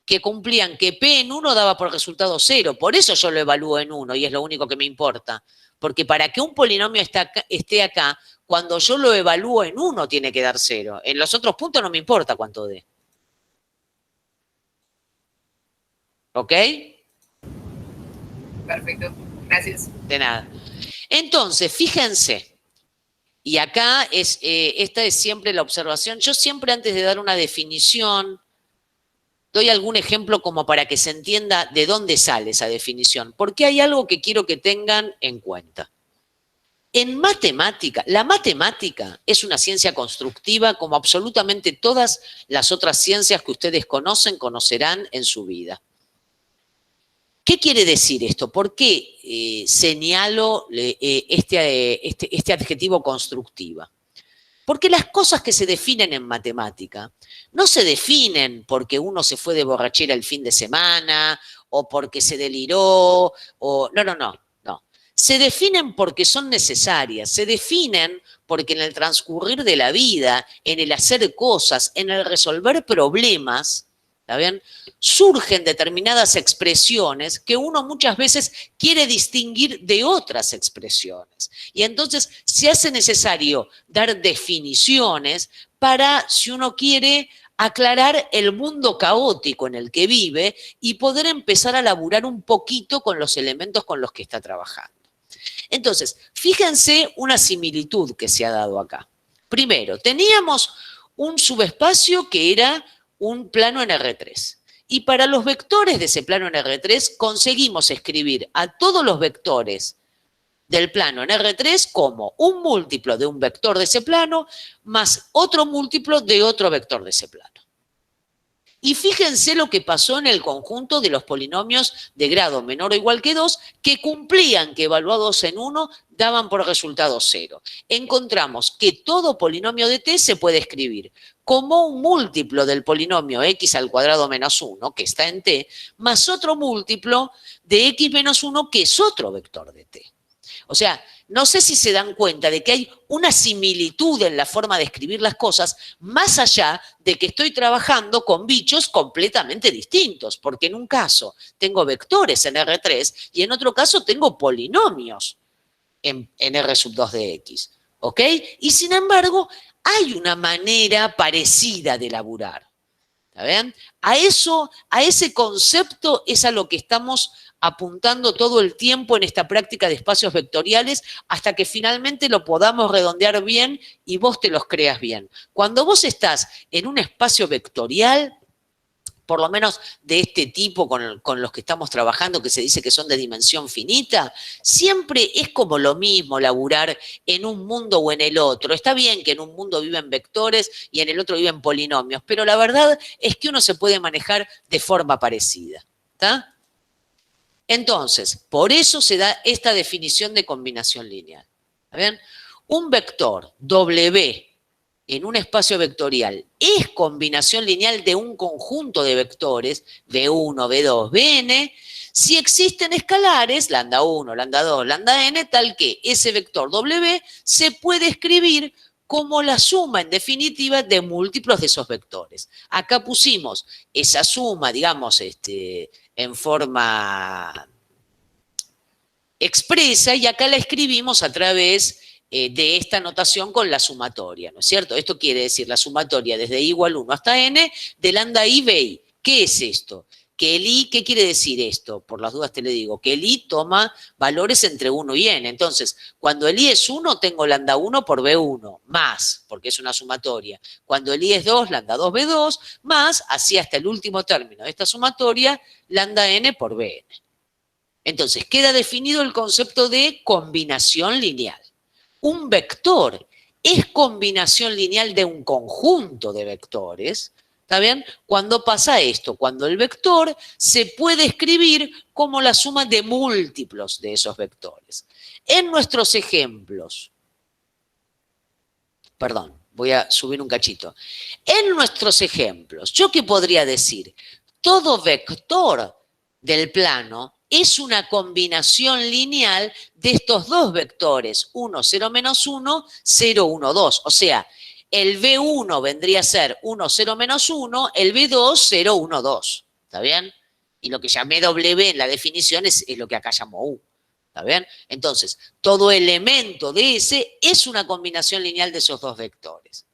Que cumplían que P en 1 daba por resultado 0. Por eso yo lo evalúo en 1 y es lo único que me importa. Porque para que un polinomio esté acá, cuando yo lo evalúo en 1 tiene que dar 0. En los otros puntos no me importa cuánto dé. ¿Ok? Perfecto, gracias. De nada. Entonces, fíjense, y acá esta es siempre la observación. Yo siempre antes de dar una definición, doy algún ejemplo como para que se entienda de dónde sale esa definición, porque hay algo que quiero que tengan en cuenta. En matemática, la matemática es una ciencia constructiva como absolutamente todas las otras ciencias que ustedes conocerán en su vida. ¿Qué quiere decir esto? ¿Por qué señalo este adjetivo constructiva? Porque las cosas que se definen en matemática no se definen porque uno se fue de borrachera el fin de semana o porque se deliró o... No. Se definen porque son necesarias, se definen porque en el transcurrir de la vida, en el hacer cosas, en el resolver problemas, ¿está bien? Surgen determinadas expresiones que uno muchas veces quiere distinguir de otras expresiones. Y entonces se hace necesario dar definiciones para, si uno quiere, aclarar el mundo caótico en el que vive y poder empezar a laburar un poquito con los elementos con los que está trabajando. Entonces, fíjense una similitud que se ha dado acá. Primero, teníamos un subespacio que era un plano en R3. Y para los vectores de ese plano en R3 conseguimos escribir a todos los vectores del plano en R3 como un múltiplo de un vector de ese plano más otro múltiplo de otro vector de ese plano. Y fíjense lo que pasó en el conjunto de los polinomios de grado menor o igual que 2 que cumplían que evaluados en 1 daban por resultado 0. Encontramos que todo polinomio de t se puede escribir como un múltiplo del polinomio x al cuadrado menos 1, que está en t, más otro múltiplo de x menos 1, que es otro vector de t. O sea, no sé si se dan cuenta de que hay una similitud en la forma de escribir las cosas, más allá de que estoy trabajando con bichos completamente distintos, porque en un caso tengo vectores en R3 y en otro caso tengo polinomios en R sub 2 de X, ¿ok? Y sin embargo, hay una manera parecida de laburar, ¿está bien? A ese concepto es a lo que estamos apuntando todo el tiempo en esta práctica de espacios vectoriales hasta que finalmente lo podamos redondear bien y vos te los creas bien. Cuando vos estás en un espacio vectorial, por lo menos de este tipo con los que estamos trabajando, que se dice que son de dimensión finita, siempre es como lo mismo laburar en un mundo o en el otro. Está bien que en un mundo viven vectores y en el otro viven polinomios, pero la verdad es que uno se puede manejar de forma parecida, ¿está? Entonces, por eso se da esta definición de combinación lineal. ¿Está bien? Un vector W en un espacio vectorial es combinación lineal de un conjunto de vectores, V1, V2, Vn, si existen escalares, lambda 1, lambda 2, lambda n, tal que ese vector W se puede escribir como la suma, en definitiva, de múltiplos de esos vectores. Acá pusimos esa suma, digamos, en forma expresa y acá la escribimos a través de esta notación con la sumatoria, ¿no es cierto? Esto quiere decir la sumatoria desde i igual 1 hasta n de lambda i bi. ¿Qué es esto? Que el i, ¿qué quiere decir esto? Por las dudas te le digo, que el i toma valores entre 1 y n. Entonces, cuando el i es 1, tengo lambda 1 por b1, más, porque es una sumatoria. Cuando el i es 2, lambda 2 b2, más, así hasta el último término de esta sumatoria, lambda n por bn. Entonces, queda definido el concepto de combinación lineal. Un vector es combinación lineal de un conjunto de vectores. ¿Está bien? Cuando pasa esto, cuando el vector se puede escribir como la suma de múltiplos de esos vectores. En nuestros ejemplos, perdón, voy a subir un cachito. En nuestros ejemplos, ¿yo qué podría decir? Todo vector del plano es una combinación lineal de estos dos vectores, 1, 0, menos 1, 0, 1, 2. O sea, el B1 vendría a ser 1, 0, menos 1, el B2, 0, 1, 2. ¿Está bien? Y lo que llamé W en la definición es lo que acá llamo U. ¿Está bien? Entonces, todo elemento de S es una combinación lineal de esos dos vectores.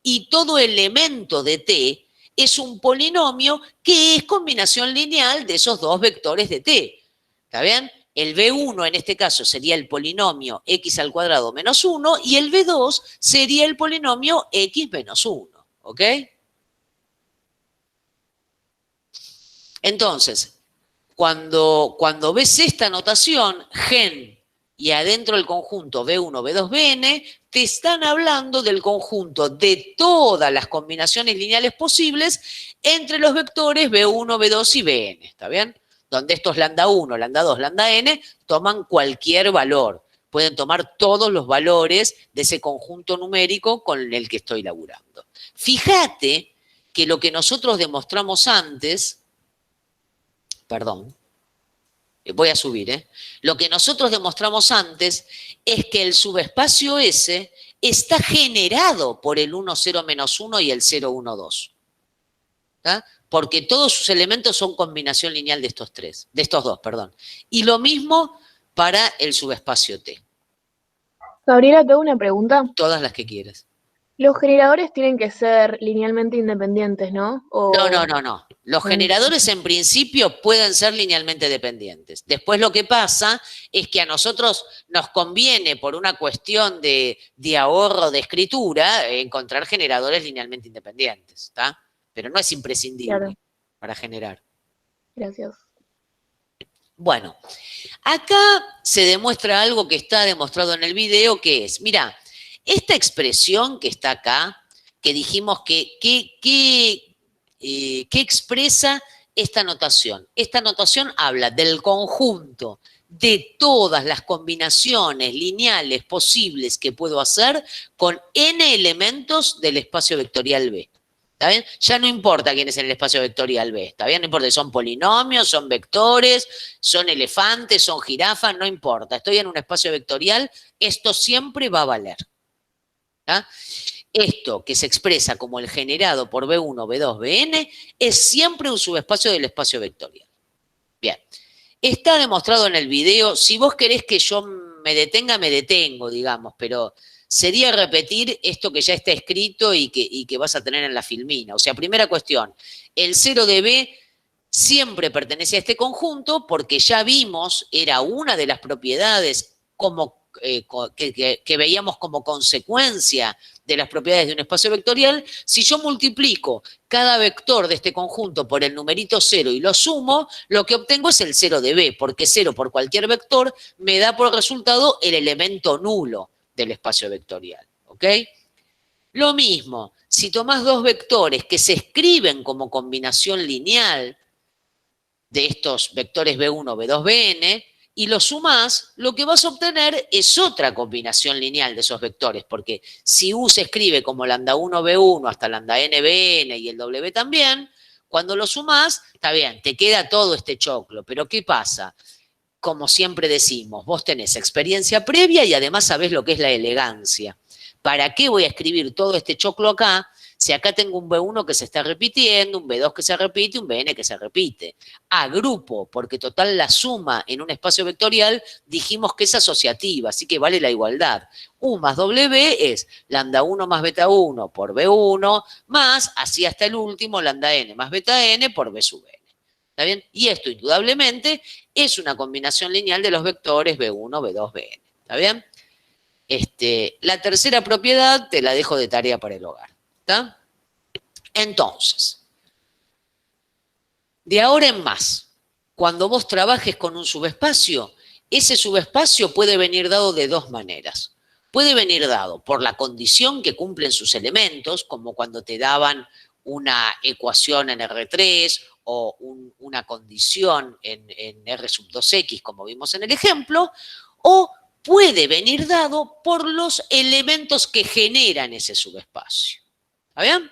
Y todo elemento de T es un polinomio que es combinación lineal de esos dos vectores de T. ¿Está bien? El B1 en este caso sería el polinomio x al cuadrado menos 1 y el B2 sería el polinomio x menos 1. ¿Ok? Entonces, cuando ves esta notación, gen y adentro del conjunto B1, B2, Bn, te están hablando del conjunto de todas las combinaciones lineales posibles entre los vectores B1, B2 y Bn. ¿Está bien? Donde estos lambda 1, lambda 2, lambda n toman cualquier valor. Pueden tomar todos los valores de ese conjunto numérico con el que estoy laburando. Fíjate que lo que nosotros demostramos antes, perdón, voy a subir, lo que nosotros demostramos antes es que el subespacio S está generado por el 1, 0, menos 1 y el 0, 1, 2. ¿Está? Porque todos sus elementos son combinación lineal de estos dos, perdón. Y lo mismo para el subespacio T. Gabriela, te hago una pregunta. Todas las que quieras. Los generadores tienen que ser linealmente independientes, ¿no? No. Los generadores en principio pueden ser linealmente dependientes. Después lo que pasa es que a nosotros nos conviene, por una cuestión de ahorro de escritura, encontrar generadores linealmente independientes, ¿está? Pero no es imprescindible para generar. Gracias. Bueno, acá se demuestra algo que está demostrado en el video, que es, mira, esta expresión que está acá, que dijimos que expresa esta notación. Esta notación habla del conjunto de todas las combinaciones lineales posibles que puedo hacer con n elementos del espacio vectorial B. ¿Está bien? Ya no importa quién es en el espacio vectorial B, ¿está bien? No importa si son polinomios, son vectores, son elefantes, son jirafas, no importa. Estoy en un espacio vectorial, esto siempre va a valer. ¿Está? Esto que se expresa como el generado por B1, B2, Bn, es siempre un subespacio del espacio vectorial. Bien. Está demostrado en el video. Si vos querés que yo me detenga, me detengo, digamos, pero sería repetir esto que ya está escrito y que vas a tener en la filmina. O sea, primera cuestión, el 0 de B siempre pertenece a este conjunto porque ya vimos, era una de las propiedades que veíamos como consecuencia de las propiedades de un espacio vectorial. Si yo multiplico cada vector de este conjunto por el numerito 0 y lo sumo, lo que obtengo es el 0 de B, porque 0 por cualquier vector me da por resultado el elemento nulo del espacio vectorial, ¿ok? Lo mismo, si tomás dos vectores que se escriben como combinación lineal de estos vectores B1, B2, Bn, y los sumás, lo que vas a obtener es otra combinación lineal de esos vectores, porque si U se escribe como lambda 1, B1 hasta lambda n, Bn y el W también, cuando lo sumás, está bien, te queda todo este choclo, pero ¿qué pasa? Como siempre decimos, vos tenés experiencia previa y además sabés lo que es la elegancia. ¿Para qué voy a escribir todo este choclo acá Si acá tengo un B1 que se está repitiendo, un B2 que se repite, un Bn que se repite. Agrupo, porque total la suma en un espacio vectorial dijimos que es asociativa, así que vale la igualdad. U más W es lambda 1 más beta 1 por B1, más, así hasta el último, lambda n más beta n por B sub n. ¿Está bien? Y esto, indudablemente, es una combinación lineal de los vectores B1, B2, Bn. ¿Está bien? La tercera propiedad te la dejo de tarea para el hogar. ¿Está? Entonces, de ahora en más, cuando vos trabajes con un subespacio, ese subespacio puede venir dado de dos maneras. Puede venir dado por la condición que cumplen sus elementos, como cuando te daban una ecuación en R3 o una condición en R sub 2x, como vimos en el ejemplo, o puede venir dado por los elementos que generan ese subespacio. ¿Está bien?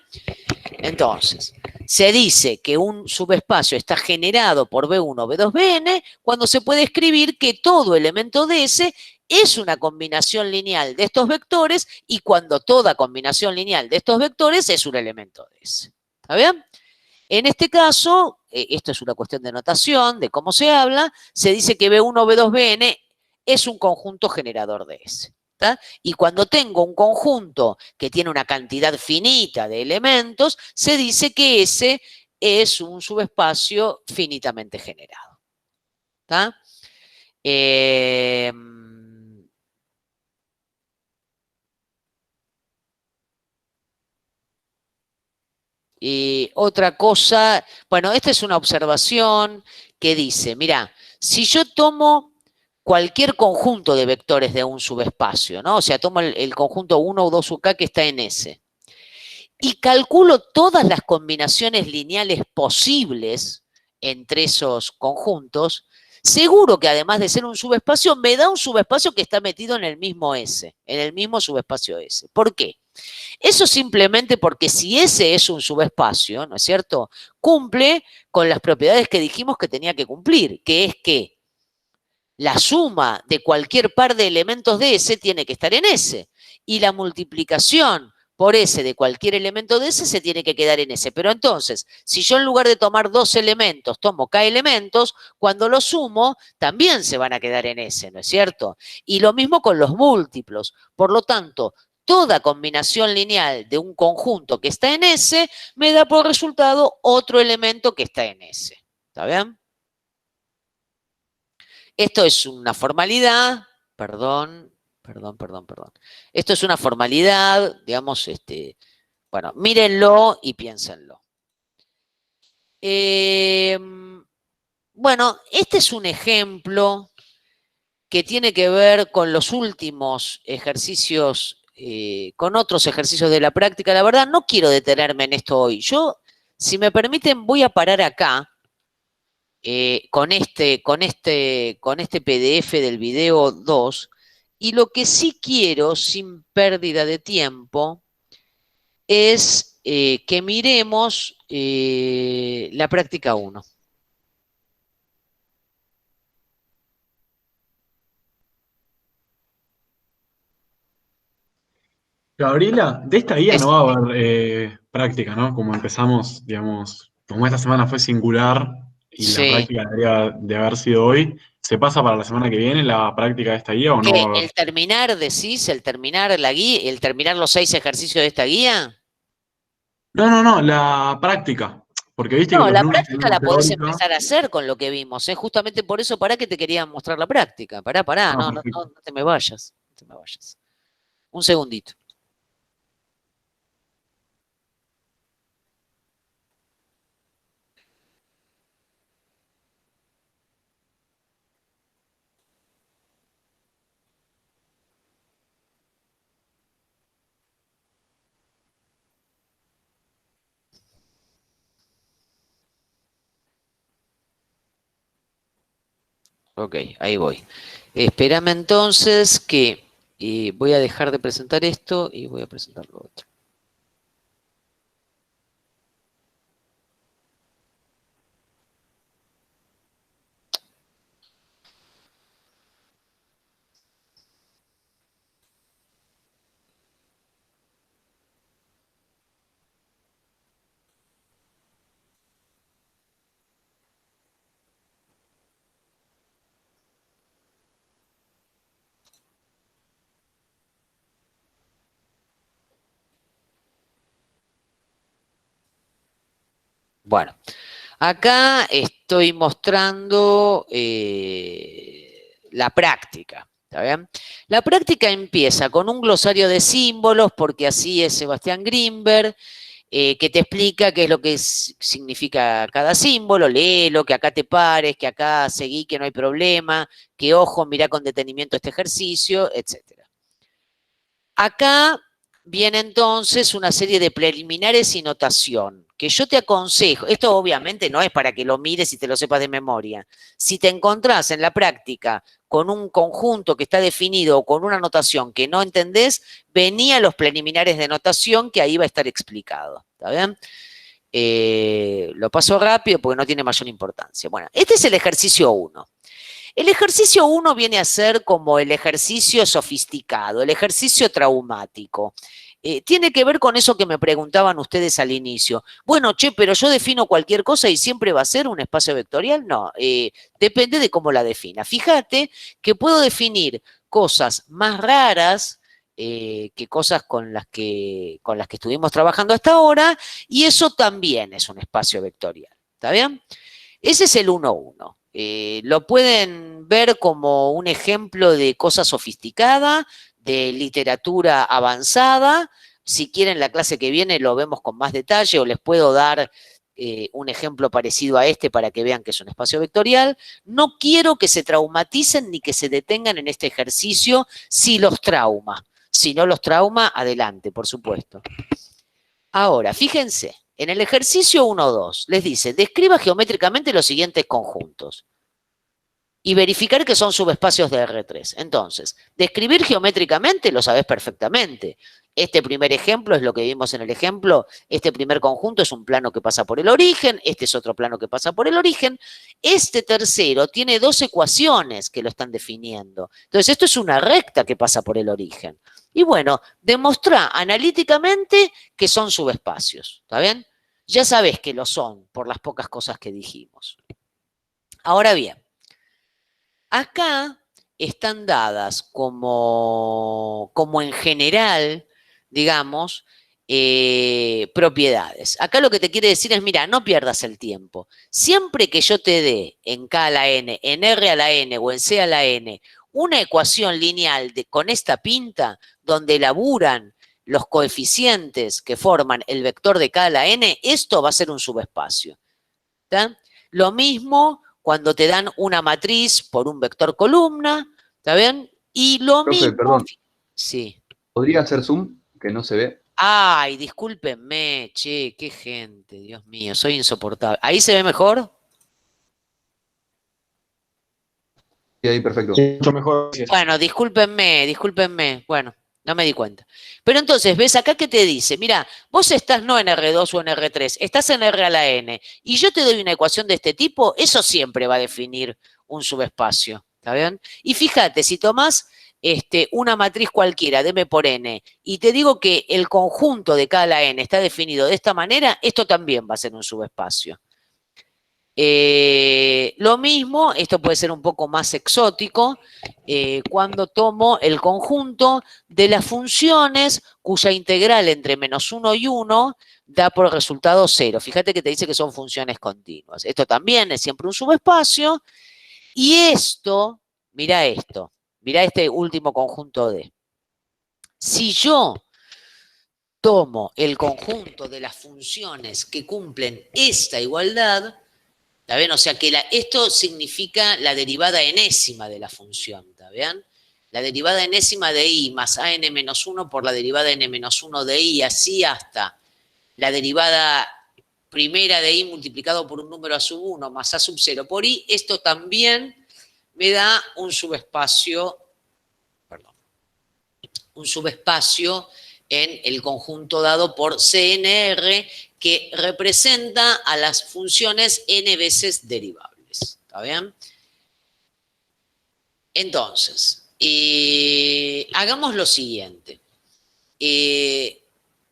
Entonces, se dice que un subespacio está generado por B1, B2, Bn, cuando se puede escribir que todo elemento de S es una combinación lineal de estos vectores y cuando toda combinación lineal de estos vectores es un elemento de S. ¿Está bien? En este caso, esto es una cuestión de notación, de cómo se habla, se dice que B1, B2, Bn es un conjunto generador de S. ¿Tá? Y cuando tengo un conjunto que tiene una cantidad finita de elementos, se dice que ese es un subespacio finitamente generado. ¿Tá? Y otra cosa, bueno, esta es una observación que dice, mira, si yo tomo cualquier conjunto de vectores de un subespacio, ¿no? O sea, tomo el conjunto 1 o 2 UK que está en S, y calculo todas las combinaciones lineales posibles entre esos conjuntos, seguro que además de ser un subespacio, me da un subespacio que está metido en el mismo S, en el mismo subespacio S. ¿Por qué? Eso simplemente porque si ese es un subespacio, ¿no es cierto?, cumple con las propiedades que dijimos que tenía que cumplir, que es que la suma de cualquier par de elementos de S tiene que estar en S, y la multiplicación por S de cualquier elemento de S se tiene que quedar en S. Pero entonces, si yo en lugar de tomar 2 elementos, tomo K elementos, cuando los sumo, también se van a quedar en S, ¿no es cierto? Y lo mismo con los múltiplos. Por lo tanto, toda combinación lineal de un conjunto que está en S me da por resultado otro elemento que está en S. ¿Está bien? Esto es una formalidad, perdón. Esto es una formalidad, digamos, bueno, mírenlo y piénsenlo. Bueno, este es un ejemplo que tiene que ver con los últimos ejercicios, con otros ejercicios de la práctica. La verdad, no quiero detenerme en esto hoy. Yo, si me permiten, voy a parar acá. Con este PDF del video 2, y lo que sí quiero, sin pérdida de tiempo, es que miremos la práctica 1. Gabriela, de esta guía no va a haber práctica, ¿no? Como empezamos, digamos, como esta semana fue singular y la Sí. práctica debería de haber sido hoy, ¿se pasa para la semana que viene la práctica de esta guía o no va a haber? El terminar, decís, el terminar la guía, el terminar los 6 ejercicios de esta guía. No, la práctica. Porque viste que No, los la lunes práctica la tenemos podés teórica. empezar a hacer con lo que vimos. Justamente por eso, pará que te quería mostrar la práctica. Pará, no Perfecto. te me vayas. No te me vayas. Un segundito. Ok, ahí voy. Espérame entonces que voy a dejar de presentar esto y voy a presentar lo otro. Bueno, acá estoy mostrando la práctica. ¿Está bien? La práctica empieza con un glosario de símbolos, porque así es Sebastián Grinberg, que te explica qué es lo que significa cada símbolo, léelo, que acá te pares, que acá seguí, que no hay problema, que ojo, mirá con detenimiento este ejercicio, etc. Acá viene entonces una serie de preliminares y notación, que yo te aconsejo, esto obviamente no es para que lo mires y te lo sepas de memoria. Si te encontrás en la práctica con un conjunto que está definido o con una notación que no entendés, vení a los preliminares de notación que ahí va a estar explicado. ¿Está bien? Lo paso rápido porque no tiene mayor importancia. Bueno, este es el ejercicio 1. El ejercicio 1 viene a ser como el ejercicio sofisticado, el ejercicio traumático. Tiene que ver con eso que me preguntaban ustedes al inicio. Bueno, che, pero yo defino cualquier cosa y siempre va a ser un espacio vectorial. No, depende de cómo la defina. Fíjate que puedo definir cosas más raras que cosas con las que estuvimos trabajando hasta ahora, y eso también es un espacio vectorial. ¿Está bien? Ese es el 1-1. Lo pueden ver como un ejemplo de cosa sofisticada, de literatura avanzada. Si quieren, la clase que viene lo vemos con más detalle o les puedo dar un ejemplo parecido a este para que vean que es un espacio vectorial. No quiero que se traumaticen ni que se detengan en este ejercicio si los trauma. Si no los trauma, adelante, por supuesto. Ahora, fíjense. En el ejercicio 1-2 les dice, describa geométricamente los siguientes conjuntos y verificar que son subespacios de R3. Entonces, describir geométricamente lo sabés perfectamente. Este primer ejemplo es lo que vimos en el ejemplo. Este primer conjunto es un plano que pasa por el origen. Este es otro plano que pasa por el origen. Este tercero tiene dos ecuaciones que lo están definiendo. Entonces, esto es una recta que pasa por el origen. Y bueno, demostrá analíticamente que son subespacios. ¿Está bien? Ya sabés que lo son por las pocas cosas que dijimos. Ahora bien, acá están dadas como en general, digamos, propiedades. Acá lo que te quiere decir es, mira, no pierdas el tiempo. Siempre que yo te dé en K a la N, en R a la N o en C a la N, una ecuación lineal con esta pinta, donde laburan los coeficientes que forman el vector de K a la N, esto va a ser un subespacio. ¿Está? Lo mismo cuando te dan una matriz por un vector columna, ¿está bien? Y lo Profe, mismo... perdón. Sí. ¿Podría hacer zoom? Que no se ve. Ay, discúlpenme, che, qué gente, Dios mío, soy insoportable. ¿Ahí se ve mejor? Sí, ahí perfecto. Mucho mejor. Bueno, discúlpenme. Bueno, no me di cuenta. Pero entonces, ¿ves acá que te dice? Mira, vos estás no en R2 o en R3, estás en R a la N, y yo te doy una ecuación de este tipo, eso siempre va a definir un subespacio, ¿está bien? Y fíjate, si tomás una matriz cualquiera de M por N, y te digo que el conjunto de K a la N está definido de esta manera, esto también va a ser un subespacio. Lo mismo, esto puede ser un poco más exótico, cuando tomo el conjunto de las funciones cuya integral entre -1 y 1 da por resultado 0. Fíjate que te dice que son funciones continuas. Esto también es siempre un subespacio. Y esto, mira este último conjunto D. Si yo tomo el conjunto de las funciones que cumplen esta igualdad, ¿está bien? O sea que esto significa la derivada enésima de la función, ¿está bien? La derivada enésima de i más an-1 por la derivada n-1 de i, así hasta la derivada primera de i multiplicado por un número a sub 1 más a sub 0 por i, esto también me da un subespacio, en el conjunto dado por CNR, que representa a las funciones n veces derivables. ¿Está bien? Entonces, hagamos lo siguiente.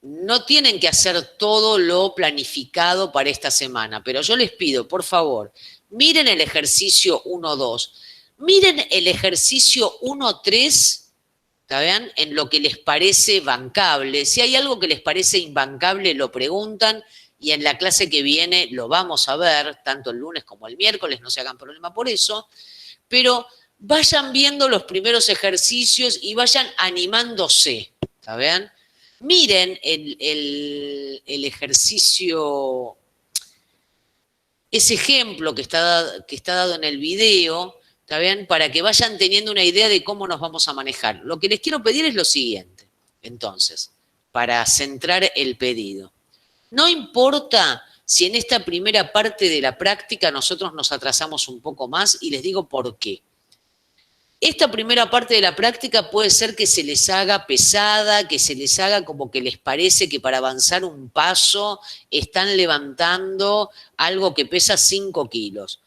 No tienen que hacer todo lo planificado para esta semana, pero yo les pido, por favor, miren el ejercicio 1-2, miren el ejercicio 1-3, ¿está bien? En lo que les parece bancable. Si hay algo que les parece imbancable, lo preguntan y en la clase que viene lo vamos a ver, tanto el lunes como el miércoles, no se hagan problema por eso, pero vayan viendo los primeros ejercicios y vayan animándose, ¿está bien? Miren el ejercicio, ese ejemplo que está dado en el video, ¿está bien? Para que vayan teniendo una idea de cómo nos vamos a manejar. Lo que les quiero pedir es lo siguiente, entonces, para centrar el pedido. No importa si en esta primera parte de la práctica nosotros nos atrasamos un poco más, y les digo por qué. Esta primera parte de la práctica puede ser que se les haga pesada, que se les haga como que les parece que para avanzar un paso están levantando algo que pesa 5 kilos.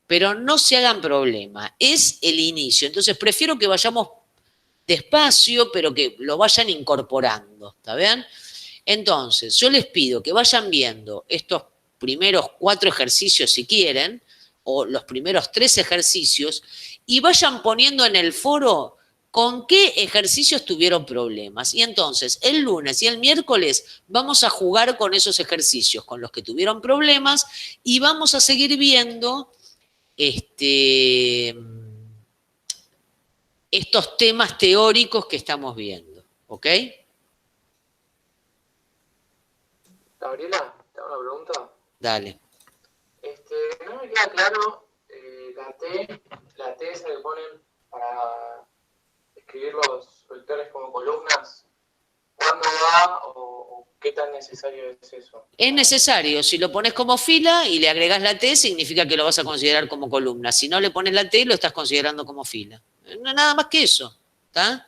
Pero no se hagan problema, es el inicio. Entonces prefiero que vayamos despacio, pero que lo vayan incorporando, ¿está bien? Entonces, yo les pido que vayan viendo estos primeros 4 ejercicios si quieren, o los primeros 3 ejercicios, y vayan poniendo en el foro con qué ejercicios tuvieron problemas. Y entonces, el lunes y el miércoles vamos a jugar con esos ejercicios, con los que tuvieron problemas, y vamos a seguir viendo estos temas teóricos que estamos viendo. ¿Ok? Gabriela, ¿te hago una pregunta? Dale. No me queda claro la T esa que ponen para escribir los vectores como columnas. ¿Cuándo va o qué tan necesario es eso? Es necesario. Si lo pones como fila y le agregás la T, significa que lo vas a considerar como columna. Si no le pones la T, lo estás considerando como fila. No, nada más que eso, ¿está?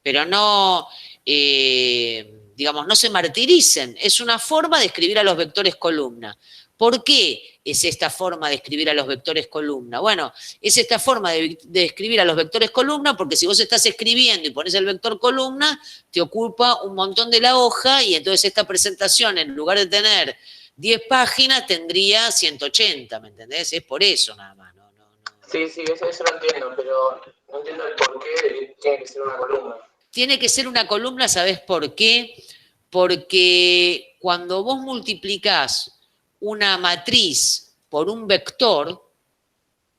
Pero no, digamos, no se martiricen. Es una forma de escribir a los vectores columna. ¿Por qué es esta forma de escribir a los vectores columna? Bueno, es esta forma de escribir a los vectores columna porque si vos estás escribiendo y pones el vector columna, te ocupa un montón de la hoja y entonces esta presentación, en lugar de tener 10 páginas, tendría 180, ¿me entendés? Es por eso nada más. Sí, eso lo entiendo, pero no entiendo el por qué tiene que ser una columna. Tiene que ser una columna, ¿sabés por qué? Porque cuando vos multiplicás una matriz por un vector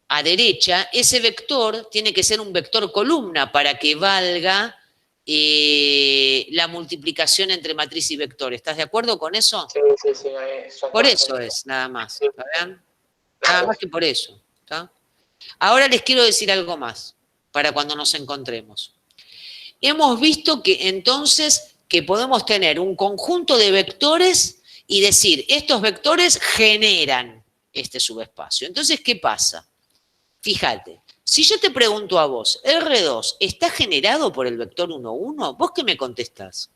a derecha, ese vector tiene que ser un vector columna para que valga la multiplicación entre matriz y vector. ¿Estás de acuerdo con eso? Sí. Por eso es, nada más. ¿Está bien? Nada más que por eso. ¿Está? Ahora les quiero decir algo más para cuando nos encontremos. Hemos visto que entonces que podemos tener un conjunto de vectores y decir, estos vectores generan este subespacio. Entonces, ¿qué pasa? Fíjate, si yo te pregunto a vos, R2 ¿está generado por el vector 1, 1? ¿Vos qué me contestás?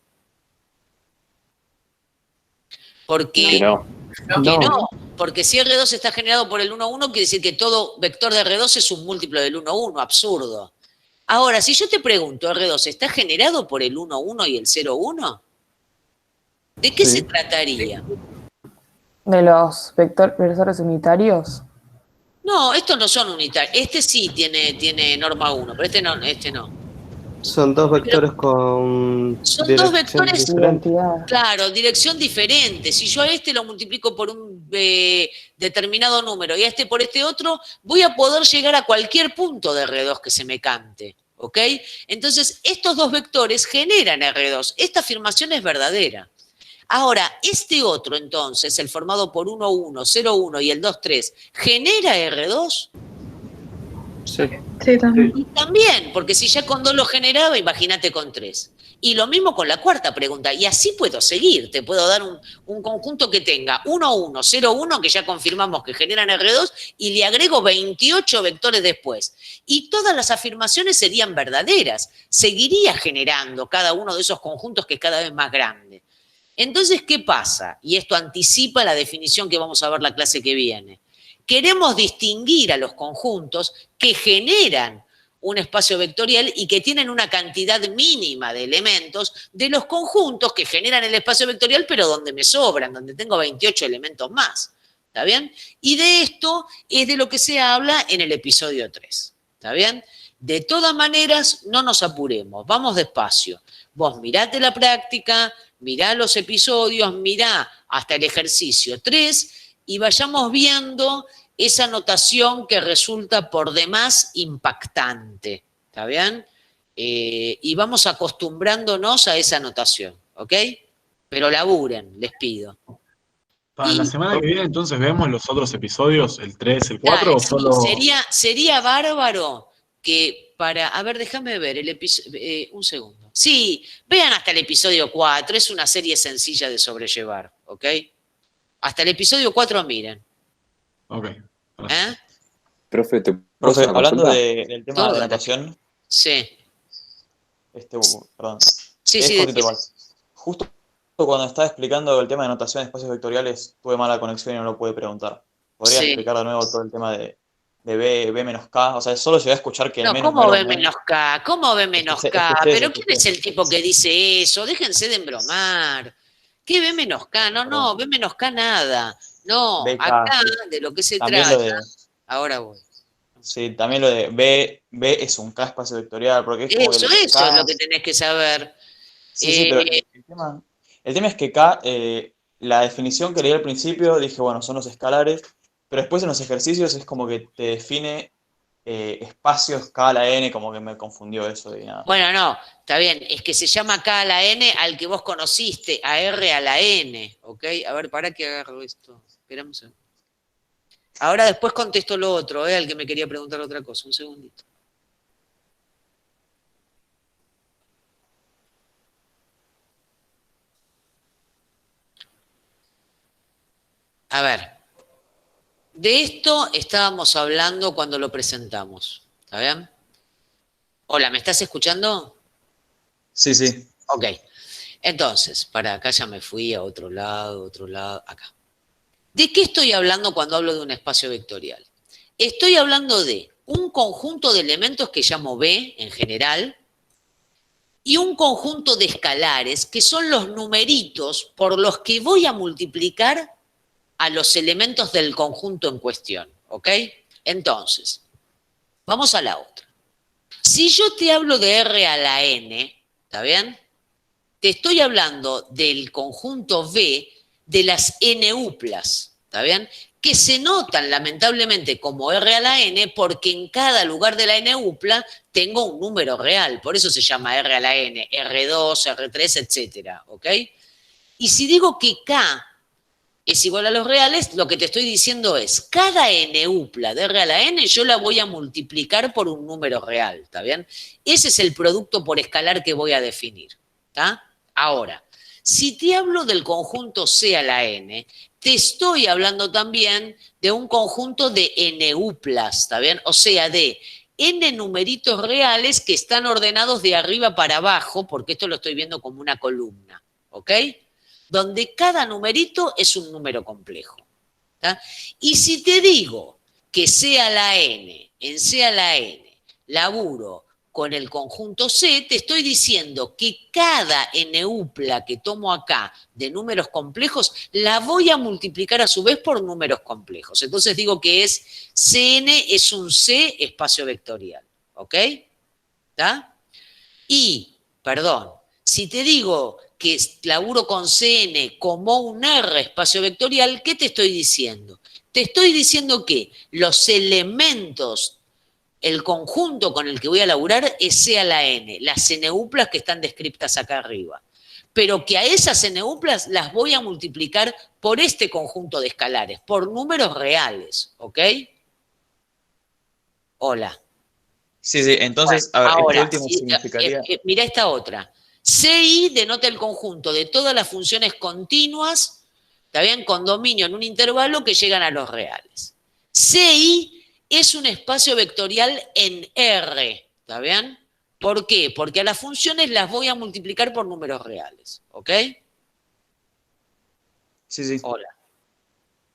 Porque no. Porque si R2 está generado por el 1, 1, quiere decir que todo vector de R2 es un múltiplo del 1, 1, absurdo. Ahora, si yo te pregunto, ¿R2 está generado por el 1, 1 y el 0, 1? ¿De qué se trataría? ¿De los vectores unitarios? No, estos no son unitarios. Este sí tiene norma 1, pero este no. Son dos vectores con Son dos vectores, diferente. claro, dirección diferente. Si yo a este lo multiplico por un determinado número y a este por este otro, voy a poder llegar a cualquier punto de R2 que se me cante, ¿ok? Entonces, estos dos vectores generan R2. Esta afirmación es verdadera. Ahora, este otro, entonces, el formado por 1, 1, 0, 1 y el 2, 3, ¿genera R2? Sí, también. Y también, porque si ya con 2 lo generaba, imagínate con 3. Y lo mismo con la cuarta pregunta. Y así puedo seguir. Te puedo dar un conjunto que tenga 1, 1, 0, 1, que ya confirmamos que generan R2, y le agrego 28 vectores después. Y todas las afirmaciones serían verdaderas. Seguiría generando cada uno de esos conjuntos que es cada vez más grande. Entonces, ¿qué pasa? Y esto anticipa la definición que vamos a ver la clase que viene. Queremos distinguir a los conjuntos que generan un espacio vectorial y que tienen una cantidad mínima de elementos de los conjuntos que generan el espacio vectorial, pero donde me sobran, donde tengo 28 elementos más. ¿Está bien? Y de esto es de lo que se habla en el episodio 3. ¿Está bien? De todas maneras, no nos apuremos, vamos despacio. Vos mirate la práctica, mirá los episodios, mirá hasta el ejercicio 3 y vayamos viendo esa notación que resulta por demás impactante, ¿está bien? Y vamos acostumbrándonos a esa notación, ¿ok? Pero laburen, les pido. Para la semana que viene, entonces, ¿vemos los otros episodios, el 3, el 4 Dale, o solo...? sería bárbaro que para... A ver, déjame ver el episodio... un segundo. Sí, vean hasta el episodio 4, es una serie sencilla de sobrellevar, ¿ok? Hasta el episodio 4 miren. Ok. ¿Eh? Profe, ¿te puedo Profe, hacer una hablando consulta? del tema de Toda la la- natación, Sí, perdón, sí, es sí. cortito igual. Justo cuando estaba explicando el tema de notación de espacios vectoriales, tuve mala conexión y no lo pude preguntar. ¿Podría Sí. explicar de nuevo todo el tema de B menos K? O sea, solo llegué a escuchar que el No, menos ¿cómo no B era un... menos K? ¿Cómo B menos K? escuché eso, ¿Pero quién es el tipo que dice eso? Déjense de embromar. ¿Qué B menos K? No, B menos K nada. No, BK, acá sí. de lo que se También trata. lo de... Ahora voy. Sí, también lo de B es un K espacio vectorial, porque es como que Eso los es K... lo que tenés que saber. Sí, pero el tema es que K, la definición que leí al principio, dije, bueno, son los escalares, pero después en los ejercicios es como que te define espacios K a la N, como que me confundió eso y nada. Bueno, no, está bien. Es que se llama K a la N al que vos conociste, a R a la N, ¿ok? A ver, para que agarro esto. Esperame un segundo. Ahora después contesto lo otro, al que me quería preguntar otra cosa. Un segundito. A ver, de esto estábamos hablando cuando lo presentamos, ¿está bien? Hola, ¿me estás escuchando? Sí, sí. Ok, entonces, para acá ya me fui a otro lado, acá. ¿De qué estoy hablando cuando hablo de un espacio vectorial? Estoy hablando de un conjunto de elementos que llamo B en general y un conjunto de escalares que son los numeritos por los que voy a multiplicar a los elementos del conjunto en cuestión, ¿ok? Entonces, vamos a la otra. Si yo te hablo de R a la N, ¿está bien? Te estoy hablando del conjunto V de las N-uplas, ¿está bien? Que se notan lamentablemente como R a la N porque en cada lugar de la N-upla tengo un número real, por eso se llama R a la N, R2, R3, etcétera, ¿ok? Y si digo que K es igual a los reales, lo que te estoy diciendo es, cada N-upla de R a la N yo la voy a multiplicar por un número real, ¿está bien? Ese es el producto por escalar que voy a definir, ¿está? Ahora, si te hablo del conjunto C a la N, te estoy hablando también de un conjunto de N-uplas, ¿está bien? O sea, de N numeritos reales que están ordenados de arriba para abajo, porque esto lo estoy viendo como una columna, ¿ok? Donde cada numerito es un número complejo. ¿Tá? Y si te digo que C a la N, en C a la N, laburo con el conjunto C, te estoy diciendo que cada N-upla que tomo acá de números complejos, la voy a multiplicar a su vez por números complejos. Entonces digo que es Cn es un C espacio vectorial. ¿Ok? ¿Está? Y, perdón, si te digo que laburo con Cn como un R espacio vectorial, ¿qué te estoy diciendo? Te estoy diciendo que los elementos, el conjunto con el que voy a laburar es C a la N, las N-uplas que están descritas acá arriba. Pero que a esas N-uplas las voy a multiplicar por este conjunto de escalares, por números reales, ¿ok? Hola. Sí, sí, entonces, a ver, ahora, este último significaría... Mira esta otra. CI denota el conjunto de todas las funciones continuas, ¿está bien? Con dominio en un intervalo que llegan a los reales. CI es un espacio vectorial en R, ¿está bien? ¿Por qué? Porque a las funciones las voy a multiplicar por números reales, ¿ok? Sí, sí. Hola.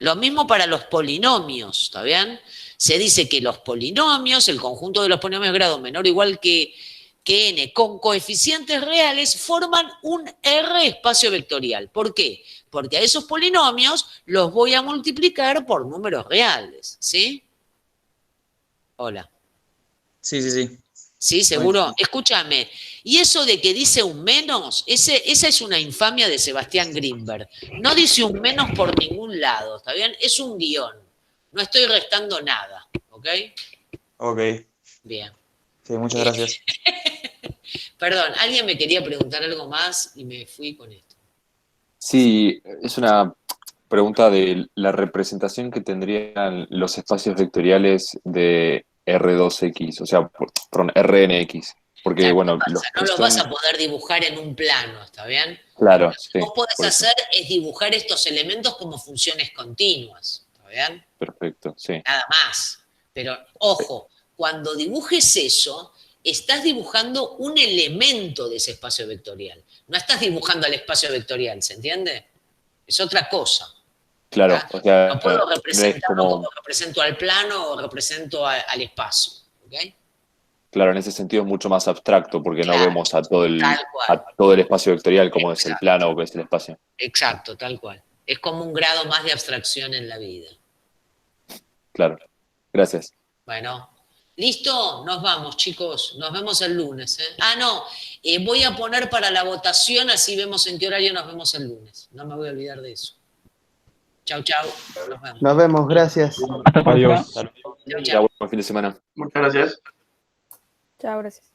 Lo mismo para los polinomios, ¿está bien? Se dice que los polinomios, el conjunto de los polinomios de grado menor o igual que n con coeficientes reales forman un R espacio vectorial. ¿Por qué? Porque a esos polinomios los voy a multiplicar por números reales, ¿sí? Hola. Sí, sí, sí. ¿Sí? ¿Seguro? Bueno. Escúchame, Y eso de que dice un menos, esa es una infamia de Sebastián Greenberg. No dice un menos por ningún lado, ¿está bien? Es un guión. No estoy restando nada, ¿ok? Ok. Bien. Sí, muchas gracias. Perdón, alguien me quería preguntar algo más y me fui con esto. Sí, es una pregunta de la representación que tendrían los espacios vectoriales de R2X, o sea, perdón, RNX. Porque, bueno, los No que los vas son... a poder dibujar en un plano, ¿está bien? Claro, Lo sí, que vos podés por eso. hacer es dibujar estos elementos como funciones continuas, ¿está bien? Perfecto, sí. Nada más. Pero, ojo, cuando dibujes eso, estás dibujando un elemento de ese espacio vectorial. No estás dibujando el espacio vectorial, ¿se entiende? Es otra cosa. Claro, o sea, No puedo no es representarlo como... como represento al plano o represento al espacio, ¿ok? Claro, en ese sentido es mucho más abstracto porque no vemos a todo tal cual. a todo el espacio vectorial como es el plano o que es el espacio. Exacto, tal cual. Es como un grado más de abstracción en la vida. Claro. Gracias. Bueno, ¿listo? Nos vamos, chicos. Nos vemos el lunes. Ah, no. Voy a poner para la votación, así vemos en qué horario nos vemos el lunes. No me voy a olvidar de eso. Chau, chau. Nos vemos. Nos vemos, gracias. Hasta Adiós. Chau, Ya, chau. buen fin de semana. Muchas gracias. Chao, gracias.